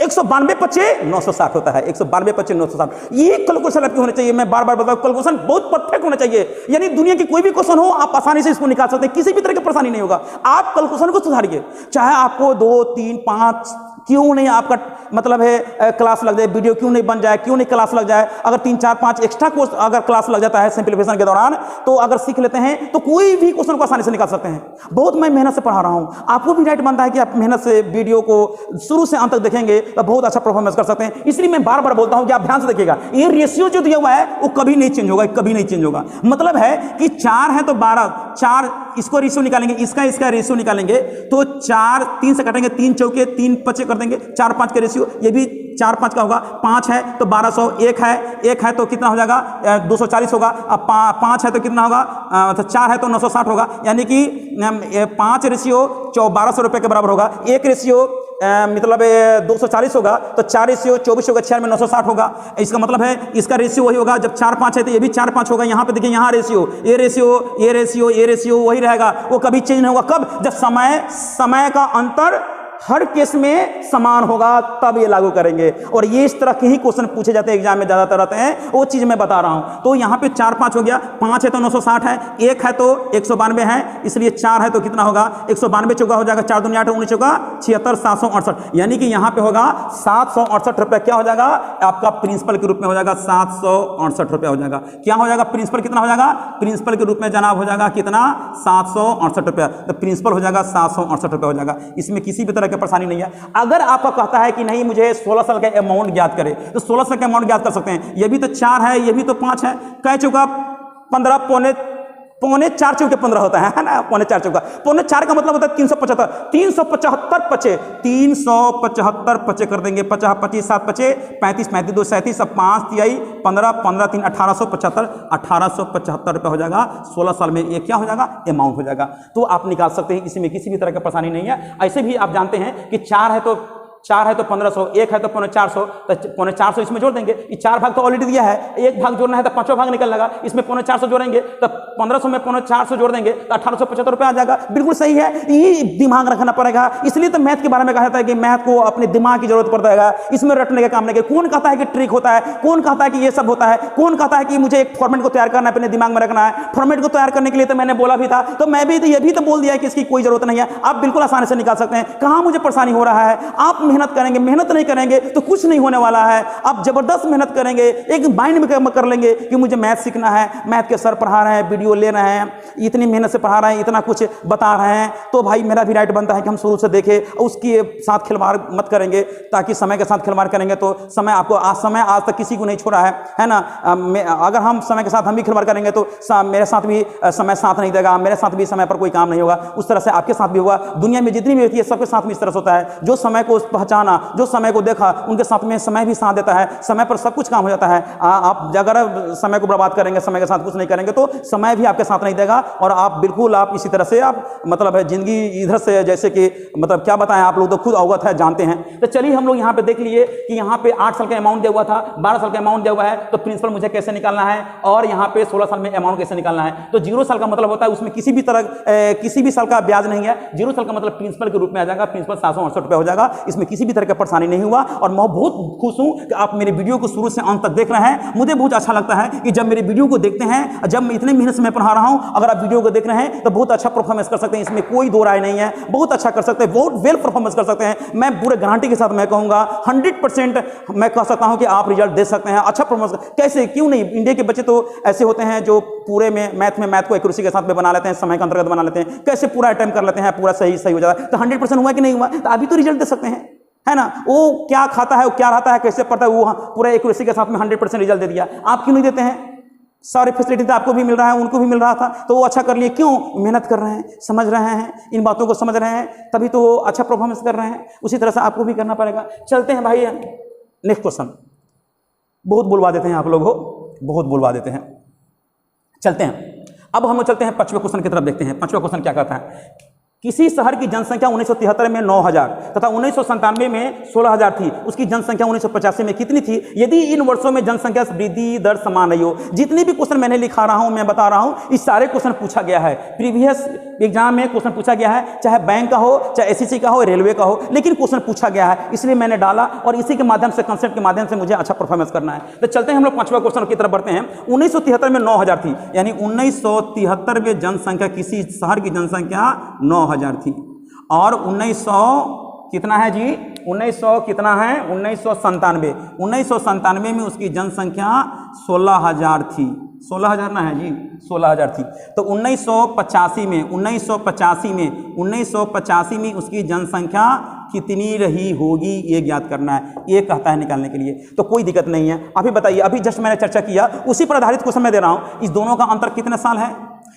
192 × 960 होता है, 192 × 960। ये कैलकुलेशन आपकी होनी चाहिए। मैं बार बार बताऊं, कैलकुलेशन बहुत परफेक्ट होना चाहिए, यानी दुनिया की कोई भी क्वेश्चन हो आप आसानी से इसको निकाल सकते हैं, किसी भी तरह की परेशानी नहीं होगा। आप कैलकुलेशन को सुधारिए, चाहे आपको 2, 3, 5 क्यों नहीं आपका मतलब है क्लास लग जाए, वीडियो क्यों नहीं बन जाए, क्यों नहीं क्लास लग जाए, अगर 3, 4, 5 एक्स्ट्रा कोर्स अगर क्लास लग जाता है सिंप्लीफिकेशन के दौरान, तो अगर सीख लेते हैं तो कोई भी क्वेश्चन को आसानी से निकाल सकते हैं। बहुत मैं मेहनत से पढ़ा रहा हूं, आपको भी राइट बनता है कि आप मेहनत से वीडियो को शुरू से अंत तक देखेंगे तो बहुत अच्छा परफॉर्मेंस कर सकते हैं। इसलिए मैं बार बार बोलता हूं कि आप ध्यान से देखिएगा, ये रेशियो जो दिया हुआ है वो कभी नहीं चेंज होगा, कभी नहीं चेंज होगा। मतलब है कि 4 है तो 12, 4 इसको रेशियो निकालेंगे, इसका रेशियो निकालेंगे तो 4 3 से काटेंगे, 3 चौके 3 पचे कर देंगे, 4 5 के रेशियो, ये भी 4 5 का होगा। 5 है तो 1200, 1 है तो कितना हो जाएगा, 240 होगा। अब 5 है तो कितना होगा, तो 4 है तो 960 होगा, यानी कि 5 रेशियो 1200 रुपये के बराबर होगा। 1 रेशियो मतलब 240 होगा, तो 4 रेशियो 24 होगा, 6 में 960 होगा। इसका मतलब है इसका रेशियो वही होगा, जब 4 5 है तो ये भी 4 5 होगा। यहाँ पे देखिए, यहाँ रेशियो, ये रेशियो वही रहेगा, वो कभी चेंज नहीं होगा। कब, जब समय का अंतर हर केस में समान होगा तब ये लागू करेंगे। और ये इस तरह के ही क्वेश्चन पूछे जाते हैं एग्जाम में, ज्यादातर रहते हैं, वो चीज मैं बता रहा हूं। तो यहाँ पे 4 5 हो गया, 5 है तो 960 है, 1 है तो 192 है, इसलिए 4 है तो कितना होगा, 192 चौका हो जाएगा, 4 दूनी 8, 19 चौका 76, 768, यानी कि यहाँ पे होगा 768 रुपया क्या हो जाएगा, आपका प्रिंसिपल के रूप में हो जाएगा 768 रुपया हो जाएगा। क्या हो जाएगा, प्रिंसिपल कितना हो जाएगा, प्रिंसिपल के रूप में जनाब हो जाएगा कितना, 768 रुपया। तो प्रिंसिपल हो जाएगा 768 रुपया हो जाएगा। इसमें किसी भी तरह की परेशानी नहीं है। अगर आपका कहता है कि नहीं मुझे 16 साल का अमाउंट ज्ञात करे, तो 16 साल का अमाउंट ज्ञात कर सकते हैं। ये भी तो 4 है, ये भी तो 5 है, कह चुका 15 पौने 4 चौके 15 होता है ना, पौने 4 चौका, पौने 4 का मतलब होता है 375, 375 पचे, 375 पचे कर देंगे, 50 25 7 पचे 35, 35 2 37, अब 5 तिहाई 15, 15 3 1875, 1875 रुपया हो जाएगा। 16 साल में ये क्या हो जाएगा, अमाउंट हो जाएगा। तो आप निकाल सकते हैं, इसमें किसी भी तरह की परेशानी नहीं है। ऐसे भी आप जानते हैं कि 4 है तो 1500, 1 है तो 450, तो 450 इसमें जोड़ देंगे। ये 4 भाग तो ऑलरेडी दिया है, 1 भाग जोड़ना है तो 5वां भाग निकल लगा, इसमें 450 जोड़ेंगे तो 1500 में 450 जोड़ देंगे तो 1875 रुपया आ जाएगा। बिल्कुल सही है, ये दिमाग रखना पड़ेगा। इसलिए तो मैथ के बारे में कहा जाता है कि मैथ को अपने दिमाग की जरूरत पड़ता है, इसमें रटने का काम नहीं। कौन कहता है कि ट्रिक होता है, कौन कहता है कि ये सब होता है, कौन कहता है कि मुझे एक फॉर्मेट को तैयार करना है, अपने दिमाग में रखना है। फॉर्मेट को तैयार करने के लिए तो मैंने बोला भी था, तो मैं भी ये भी तो बोल दिया है कि इसकी कोई जरूरत नहीं है, आप बिल्कुल आसानी से निकाल सकते हैं। कहां मुझे परेशानी हो रहा है, आप मेहनत करेंगे, मेहनत नहीं करेंगे तो कुछ नहीं होने वाला है। आप जबरदस्त मेहनत करेंगे, एक माइंड में कर लेंगे कि मुझे मैथ सीखना है, मैथ के सर पढ़ा रहे हैं, वीडियो ले रहे हैं, इतनी मेहनत से पढ़ा रहे हैं, इतना कुछ बता रहे हैं, तो भाई मेरा भी राइट बनता है कि हम शुरू से देखें। उसके साथ खिलवाड़ मत करेंगे, ताकि समय के साथ खिलवाड़ करेंगे तो समय आपको आज तक किसी को नहीं छोड़ा है ना। अगर हम समय के साथ हम भी खिलवाड़ करेंगे तो मेरे साथ भी समय साथ नहीं देगा, मेरे साथ भी समय पर कोई काम नहीं होगा, उस तरह से आपके साथ भी होगा। दुनिया में जितनी भी होती है सबके साथ में इस तरह से होता है। जो समय को पहचाना, जो समय को देखा, उनके साथ में समय भी साथ देता है, समय पर सब कुछ काम हो जाता है। आप अगर समय को बर्बाद करेंगे, समय के साथ कुछ नहीं करेंगे तो समय भी आपके साथ नहीं देगा, और आप बिल्कुल आप इसी तरह से आप मतलब है जिंदगी इधर से जैसे कि मतलब क्या बताएं, आप लोग तो खुद अवगत है, जानते हैं। तो चलिए हम लोग यहाँ पे देख लिए कि यहाँ पे 8 साल का अमाउंट दिया हुआ था, 12 साल का अमाउंट दिया हुआ है, तो प्रिंसिपल मुझे कैसे निकालना है, और यहाँ पे 16 साल में अमाउंट कैसे निकालना है। तो 0 साल का मतलब होता है उसमें किसी भी साल का ब्याज नहीं है। 0 साल का मतलब प्रिंसिपल के रूप में आ जाएगा, प्रिंसिपल 768 रुपये हो जाएगा। इसमें किसी भी तरह का परेशानी नहीं हुआ, और मैं बहुत खुश हूँ कि आप मेरे वीडियो को शुरू से अंत तक देख रहे हैं। मुझे बहुत अच्छा लगता है कि जब मेरे वीडियो को देखते हैं, जब मैं इतने मेहनत से मैं पढ़ा रहा हूँ, अगर आप वीडियो को देख रहे हैं तो बहुत अच्छा परफॉर्मेंस कर सकते हैं, इसमें कोई दो राय नहीं है। बहुत अच्छा कर सकते हैं, बहुत वेल परफॉर्मेंस कर सकते हैं। मैं पूरे गारंटी के साथ मैं कहूँगा 100% मैं कह सकता हूँ कि आप रिजल्ट दे सकते हैं, अच्छा परफॉर्मेंस। कैसे, क्यों नहीं? इंडिया के बच्चे तो ऐसे होते हैं जो पूरे में मैथ को एक्यूरेसी के साथ में बना लेते हैं, समय के अंतर्गत बना लेते हैं, कैसे पूरा अटेम्प्ट कर लेते हैं, पूरा सही हो जाता है। तो 100% हुआ कि नहीं हुआ, तो अभी तो रिजल्ट दे सकते हैं, है ना। वो क्या खाता है, वो क्या रहता है, कैसे पढ़ता है, वो पूरा एक्यूरेसी के साथ में 100% रिजल्ट दे दिया। आप क्यों नहीं देते हैं? सारे फैसिलिटी तो आपको भी मिल रहा है, उनको भी मिल रहा था, तो वो अच्छा कर लिए। क्यों? मेहनत कर रहे हैं, समझ रहे हैं, इन बातों को समझ रहे हैं, तभी तो वो अच्छा परफॉर्मेंस कर रहे हैं। उसी तरह से आपको भी करना पड़ेगा। चलते हैं भाई नेक्स्ट क्वेश्चन। बहुत बुलवा देते हैं आप लोग हो, बहुत बुलवा देते हैं। चलते हैं, अब हम चलते हैं 5वें क्वेश्चन की तरफ, देखते हैं 5वां क्वेश्चन क्या कहता है। किसी शहर की जनसंख्या 1973 में 9000 तथा 1997 में 16000 थी, उसकी जनसंख्या 1985 में कितनी थी यदि इन वर्षों में जनसंख्या वृद्धि दर समान रही हो। जितने भी क्वेश्चन मैंने लिखा रहा हूं, मैं बता रहा हूं, इस सारे क्वेश्चन पूछा गया है, प्रीवियस एग्जाम में क्वेश्चन पूछा गया है, चाहे बैंक का हो, चाहे एसएससी का हो, रेलवे का हो, लेकिन क्वेश्चन पूछा गया है, इसलिए मैंने डाला, और इसी के माध्यम से, कंसेप्ट के माध्यम से मुझे अच्छा परफॉर्मेंस करना है। तो चलते हैं हम लोग 5वां क्वेश्चन की तरफ बढ़ते हैं। 1973 में 9000 थी, यानी 1973 में जनसंख्या, किसी शहर की जनसंख्या 9000 थी, और 1900 कितना है जी, 1900 कितना है, 1997 में उसकी जनसंख्या 16000 थी, 16000 ना है जी, 16000 थी। तो 1985 में उसकी जनसंख्या कितनी रही होगी, ये ज्ञात करना है, ये कहता है निकालने के लिए। तो कोई दिक्कत नहीं है। अभी बताइए, अभी जस्ट मैंने चर्चा किया, उसी पर आधारित क्वेश्चन मैं दे रहा हूं। इस दोनों का अंतर कितने साल है?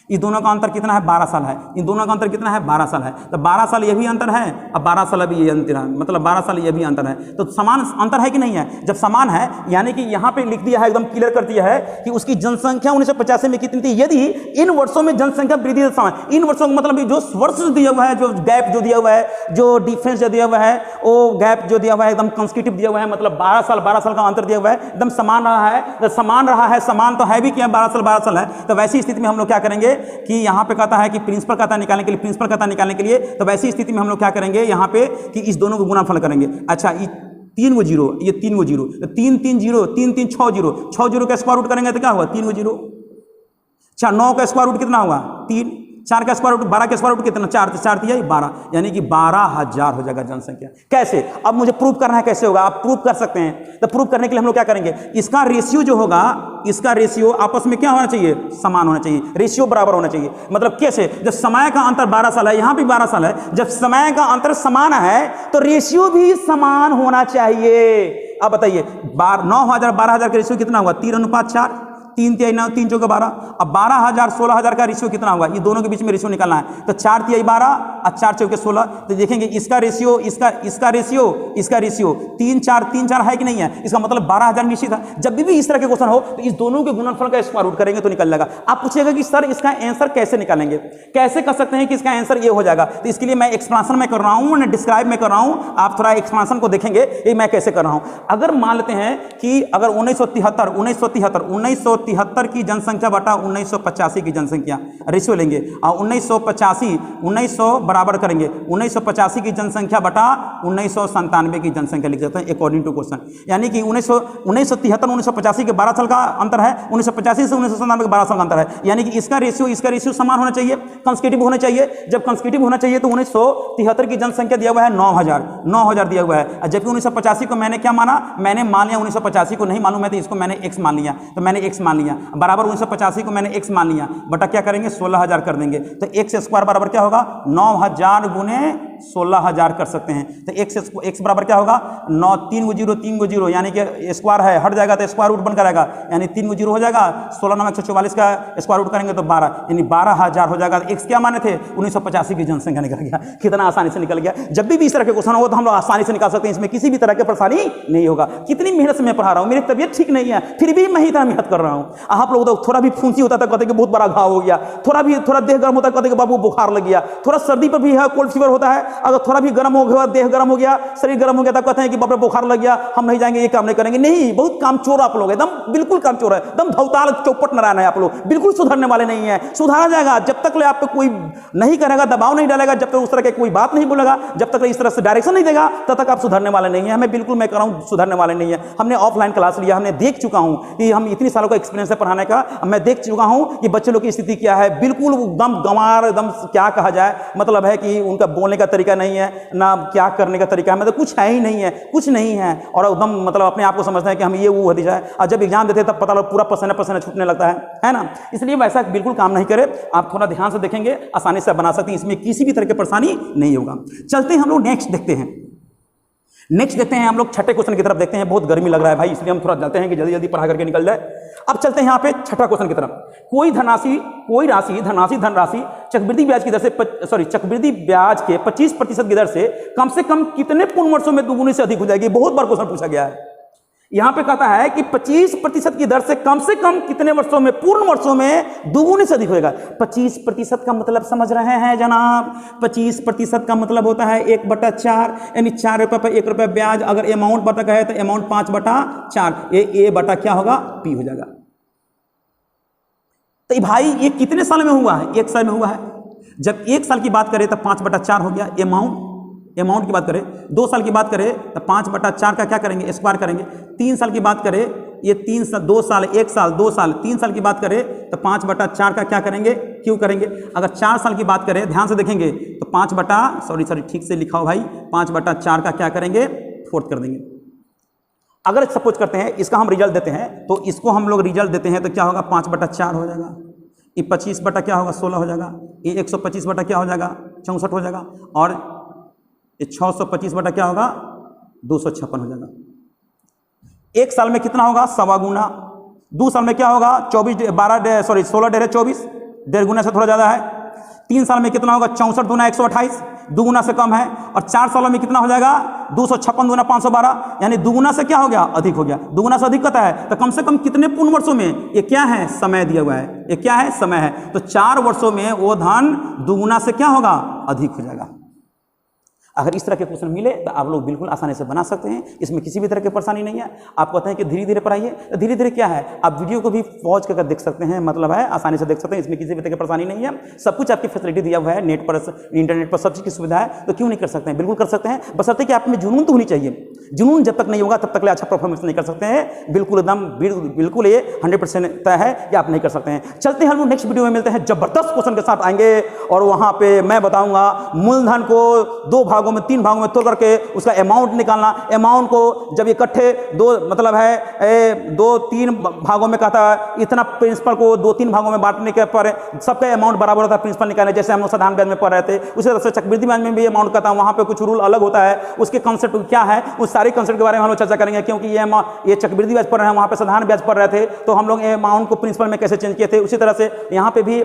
इस दोनों का अंतर कितना है? 12 साल है। इन दोनों का अंतर कितना है? 12 साल है। तो 12 साल ये भी अंतर है, अब 12 साल अभी ये अंतर है, मतलब 12 साल ये भी अंतर है। तो समान अंतर है कि नहीं है? जब समान है, यानी कि यहाँ पे लिख दिया है, एकदम क्लियर कर दिया है कि उसकी जनसंख्या 1985 में कितनी थी यदि इन वर्षों में जनसंख्या वृद्धि दर समान। इन वर्षों का मतलब जो वर्ष दिया हुआ है, जो गैप जो दिया हुआ है, जो डिफरेंस जो दिया हुआ है, वो गैप जो दिया हुआ है एकदम कंसेक्यूटिव दिया हुआ है, मतलब 12 साल का अंतर दिया हुआ है, एकदम समान रहा है। तो समान रहा है, समान तो है भी क्या, 12 साल है। तो वैसी स्थिति में हम लोग क्या करेंगे कि यहाँ पे कहता है कि प्रिंसिपल कहता है निकालने के लिए, प्रिंसिपल कहता है निकालने के लिए, तो वैसी स्थिति में हम लोग क्या करेंगे यहाँ पे कि इस दोनों को गुणनफल करेंगे। अच्छा, ये 3 गो जीरो, ये 3 गो जीरो, 3 3 जीरो, 3 3 6 जीरो, 6 जीरो का स्क्वायर रूट करेंगे तो क्या होगा? 3 गो जीरो। अच्छा, 9 का स्क्वायर रूट कितना होगा? 3। 4 का स्क्वायर रूट, 12 का स्क्वायर रूट कितना? 4 दिया 12, यानी कि 12000 हो जाएगा जनसंख्या। कैसे? अब मुझे प्रूव करना है, कैसे होगा? आप प्रूव कर सकते हैं। तो प्रूव करने के लिए हम लोग क्या करेंगे, इसका रेशियो जो होगा, इसका रेशियो आपस में क्या होना चाहिए? समान होना चाहिए, रेशियो बराबर होना चाहिए। मतलब कैसे? जब समय का अंतर 12 साल है, यहाँ भी 12 साल है, जब समय का अंतर समान है तो रेशियो भी समान होना चाहिए। अब बताइए, 9000 12000 का रेशियो कितना होगा? 3:4, 3 3 9, 3 4 12। अब 12000 16000 का रेशियो कितना होगा? ये दोनों के बीच में रेशियो निकालना है, तो 4 3 12 और 4 4 16। तो देखेंगे इसका रेशियो, इसका रेशियो 3 4 है कि नहीं है? इसका मतलब 12000 निश्चित है। जब भी इस तरह के क्वेश्चन हो तो इस दोनों के गुणनफल का स्क्वायर रूट करेंगे तो निकल जाएगा। आप पूछिएगा कि सर इसका आंसर कैसे निकालेंगे, कैसे कर सकते हैं कि इसका आंसर ये हो जाएगा? तो इसके लिए मैं एक्सप्लेनेशन में कर रहा हूँ, डिस्क्राइब में कर रहा हूँ, आप थोड़ा एक्सप्लेनेशन को देखेंगे ये मैं कैसे कर रहा हूँ। अगर मान लेते हैं कि अगर 1973 1973 की जनसंख्या बटा 1985 की जनसंख्या, रेशियो लेंगे और 1985 बराबर करेंगे 1985 की जनसंख्या बटा 1997 की जनसंख्या लिख देते हैं अकॉर्डिंग टू क्वेश्चन। यानी कि 1973 1985 के 12 साल का अंतर है, 1985 से 1997 के 12 साल का अंतर है। यानी कि इसका रेशियो समान होना चाहिए, कंसेक्यूटिव होना चाहिए। जब कंसेक्यूटिव होना चाहिए तो 1973 की जनसंख्या दिया हुआ है 9000 दिया हुआ है, जबकि 1985 को मैंने क्या माना, मैंने मान लिया 1985 को नहीं मालूम है तो इसको मैंने x मान लिया, तो मैंने x मान लिया बराबर 1985 को मैंने x मान लिया बटा क्या करेंगे 16000 कर देंगे। तो x स्क्वायर बराबर क्या होगा 9000 गुने 16000 कर सकते हैं। तो x बराबर क्या होगा 9 3 को 0 यानी कि स्क्वायर है हट जाएगा तो स्क्वायर रूट बनकर आएगा, यानी 3 को 0 हो जाएगा, 16 9 144 का स्क्वायर रूट करेंगे तो 12 यानी 12000 हो जाएगा। x क्या माने थे 1985 की जनसंख्या निकल गया, कितना आसानी से निकल गया। जब भी इस तरह के क्वेश्चन हो तो हम लोग आसानी से निकाल सकते हैं, इसमें किसी भी तरह की परेशानी नहीं होगा। कितनी मेहनत से मैं पढ़ा रहा हूँ, मेरी तबीयत ठीक नहीं है फिर भी मैं इतना मेहनत कर रहा हूँ। आप लोग तो थोड़ा भी फुंसी होता था कहते कि बहुत बड़ा घाव हो गया, थोड़ा देह गर्म होता कहते कि बाबू बुखार लग गया, थोड़ा सर्दी पर भी है कोल्ड फीवर होता है, अगर थोड़ा भी गर्म हो गया देह गर्म हो गया शरीर गर्म हो गया तब कहते हैं कि बाबा बुखार लग गया हम नहीं जाएंगे ये काम नहीं करेंगे। नहीं, बहुत कामचोर आप लोग, एकदम बिल्कुल कामचोर है, एकदम धौताल चौपट नारायण है आप लोग, बिल्कुल सुधरने वाले नहीं है। सुधारा जाएगा जब तक ले आप पे कोई नहीं करेगा, दबाव नहीं डालेगा, जब तक उस तरह के कोई बात नहीं बोलेगा, जब तक इस तरह से डायरेक्शन नहीं देगा तब तक आप सुधरने वाले नहीं है। हमें बिल्कुल मैं कह रहा हूं सुधरने वाले नहीं है। हमने ऑफलाइन क्लास लिया, हमने देख चुका हूं कि हम इतनी सालों का एक्सपीरियंस है पढ़ाने का, मैं देख चुका हूं कि बच्चे लोग की स्थिति क्या है, बिल्कुल एकदम गंवार, एकदम क्या कहा जाए, मतलब है कि उनका बोलने का तरीका नहीं है ना क्या करने का तरीका है, मतलब कुछ है ही नहीं है, कुछ नहीं है और एकदम मतलब अपने आप को समझते हैं कि हम ये वो हदीजा है, और जब एग्जाम देते हैं तब पता लगा पूरा पसीना पसीना छूटने लगता है ना। इसलिए वैसा बिल्कुल काम नहीं करे, आप थोड़ा ध्यान से देखेंगे आसानी से बना सकते हैं, इसमें किसी भी तरह की परेशानी नहीं होगा। चलते हैं हम लोग नेक्स्ट देखते हैं हम लोग छठे क्वेश्चन की तरफ देखते हैं। बहुत गर्मी लग रहा है भाई, इसलिए हम थोड़ा चलते हैं कि जल्दी जल्दी पढ़ा करके निकल जाए। अब चलते हैं यहाँ पे छठा क्वेश्चन की तरफ। कोई धनराशि चक्रवृद्धि ब्याज की दर से चक्रवृद्धि ब्याज के 25% की दर से कम कितने पूर्ण वर्षों में दुगुनी से अधिक हो जाएगी। बहुत बार क्वेश्चन पूछा गया है। यहां पे कहता है कि 25% की दर से कम कितने वर्षों में, पूर्ण वर्षों में दुगुने से अधिक होगा। 25% का मतलब समझ रहे हैं जनाब, 25% का मतलब होता है 1/4 यानी 4 रुपए पर 1 रुपया ब्याज। अगर अमाउंट बटा का है तो अमाउंट 5/4, ये a बटा क्या होगा p हो जाएगा। तो भाई ये कितने साल में हुआ है, 1 साल में हुआ है। जब 1 साल की बात करें तो 5/4 हो गया अमाउंट की बात करें। 2 साल की बात करें तो 5/4 का क्या करेंगे स्क्वायर करेंगे। 3 साल की बात करें, ये 3 साल 2 साल 1 साल 2 साल 3 साल की बात करें तो 5/4 का क्या करेंगे क्यों करेंगे। अगर 4 साल की बात करें ध्यान से देखेंगे तो ठीक से लिखा हो भाई, 5/4 का क्या करेंगे 4th कर देंगे। अगर सपोज करते हैं इसका हम रिजल्ट देते हैं तो इसको हम लोग रिजल्ट देते हैं तो क्या होगा 5/4 हो जाएगा। ये 25 बटा क्या होगा 16 हो जाएगा। ये 125 बटा क्या हो जाएगा 64 हो जाएगा। और ये 625 बटा क्या होगा 256 हो जाएगा। 1 साल में कितना होगा 1.25 गुना। 2 साल में क्या होगा 16 डेढ़ 24, 1.5 गुना से थोड़ा ज़्यादा है। 3 साल में कितना होगा 64 दूना 128, 2 गुना से कम है। और 4 सालों में कितना हो जाएगा 256 दूना 512, यानी 2 गुना से क्या हो गया अधिक हो गया। 2 गुना से अधिक कहता है तो कम से कम कितने पूर्ण वर्षों में, ये क्या है समय दिया हुआ है, ये क्या है समय है। तो 4 वर्षों में वो धन 2 गुना से क्या होगा अधिक हो जाएगा। अगर इस तरह के क्वेश्चन मिले तो आप लोग बिल्कुल आसानी से बना सकते हैं, इसमें किसी भी तरह की परेशानी नहीं है। आप कहते हैं कि धीरे धीरे पढ़ाइए, तो धीरे धीरे क्या है आप वीडियो को भी पॉज करके देख सकते हैं, मतलब है आसानी से देख सकते हैं, इसमें किसी भी तरह की परेशानी नहीं है। सब कुछ आपकी फैसिलिटी दिया हुआ है, नेट पर इंटरनेट पर सब चीज़ की सुविधा है, तो क्यों नहीं कर सकते हैं, बिल्कुल कर सकते हैं। बशर्ते कि आप में जुनून तो होनी चाहिए। जुनून जब तक नहीं होगा तब तक ले अच्छा परफॉर्मेंस नहीं कर सकते हैं। बिल्कुल ये 100% तय है कि आप नहीं कर सकते हैं। चलते हैं हम नेक्स्ट वीडियो में मिलते हैं, जबरदस्त क्वेश्चन के साथ आएंगे और वहाँ पे मैं बताऊंगा मूलधन को 2 भागों में 3 भागों में तोड़ करके उसका अमाउंट निकालना। अमाउंट को जब इकट्ठे 2-3 भागों में कहता है, इतना प्रिंसिपल को 2-3 भागों में बांटने के पर सबका अमाउंट बराबर होता है प्रिंसिपल निकालने, जैसे हम लोग साधारण ब्याज में पढ़ रहे थे। उसी तरह से चक्रवृद्धि ब्याज में भी अमाउंट कहता है, वहाँ पे कुछ रूल अलग होता है, उसके कॉन्सेप्ट क्या है उस सारे कॉन्सेप्ट के बारे में हम लोग चर्चा करेंगे। क्योंकि ये चक्रवृद्धि ब्याज पढ़ रहे हैं, वहाँ पे साधारण ब्याज पढ़ रहे थे, तो हम लोग अमाउंट को प्रिंसिपल में कैसे चेंज किए थे। उसी तरह से यहाँ पे भी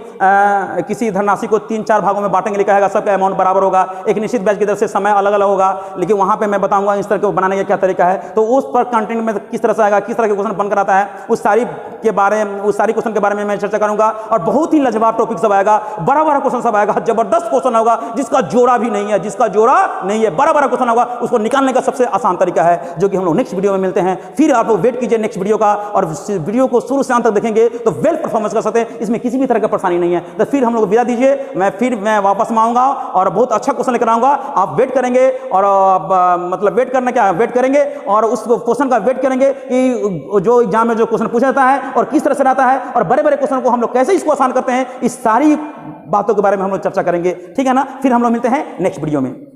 किसी धनराशि को 3-4 भागों में बांटेंगे, लिखा है सबका अमाउंट बराबर होगा, एक निश्चित ब्याज की दर से समय अलग अलग होगा, लेकिन वहाँ पे मैं बताऊंगा इस तरह के बनाने का क्या तरीका है। तो उस पर कंटेंट में किस तरह से आएगा, किस तरह के क्वेश्चन बनकर आता है, उस सारी के बारे में, उस सारी क्वेश्चन के बारे में मैं चर्चा करूंगा। और बहुत ही लाजवाब टॉपिक सब आएगा, बड़ा बड़ा क्वेश्चन सब आएगा, जबरदस्त क्वेश्चन होगा जिसका जोड़ा भी नहीं है, जिसका जोड़ा नहीं है, बड़ा बड़ा क्वेश्चन होगा, उसको निकालने का सबसे आसान तरीका है, जो कि हम लोग नेक्स्ट वीडियो में मिलते हैं। फिर आप लोग वेट कीजिए नेक्स्ट वीडियो का, और वीडियो को शुरू से अंत तक देखेंगे तो वेल परफॉर्मेंस कर सकते हैं, इसमें किसी भी तरह का परेशानी नहीं है। तो फिर हम लोग विदा दीजिए, मैं वापस में आऊंगा और बहुत अच्छा क्वेश्चन लेकर आऊंगा। आप वेट करेंगे और मतलब वेट करना क्या, वेट करेंगे और उस क्वेश्चन का वेट करेंगे कि जो एग्जाम में जो क्वेश्चन पूछा जाता है और किस तरह से रहता है, और बड़े बड़े क्वेश्चन को हम लोग कैसे इसको आसान करते हैं, इस सारी बातों के बारे में हम लोग चर्चा करेंगे, ठीक है ना। फिर हम लोग मिलते हैं नेक्स्ट वीडियो में।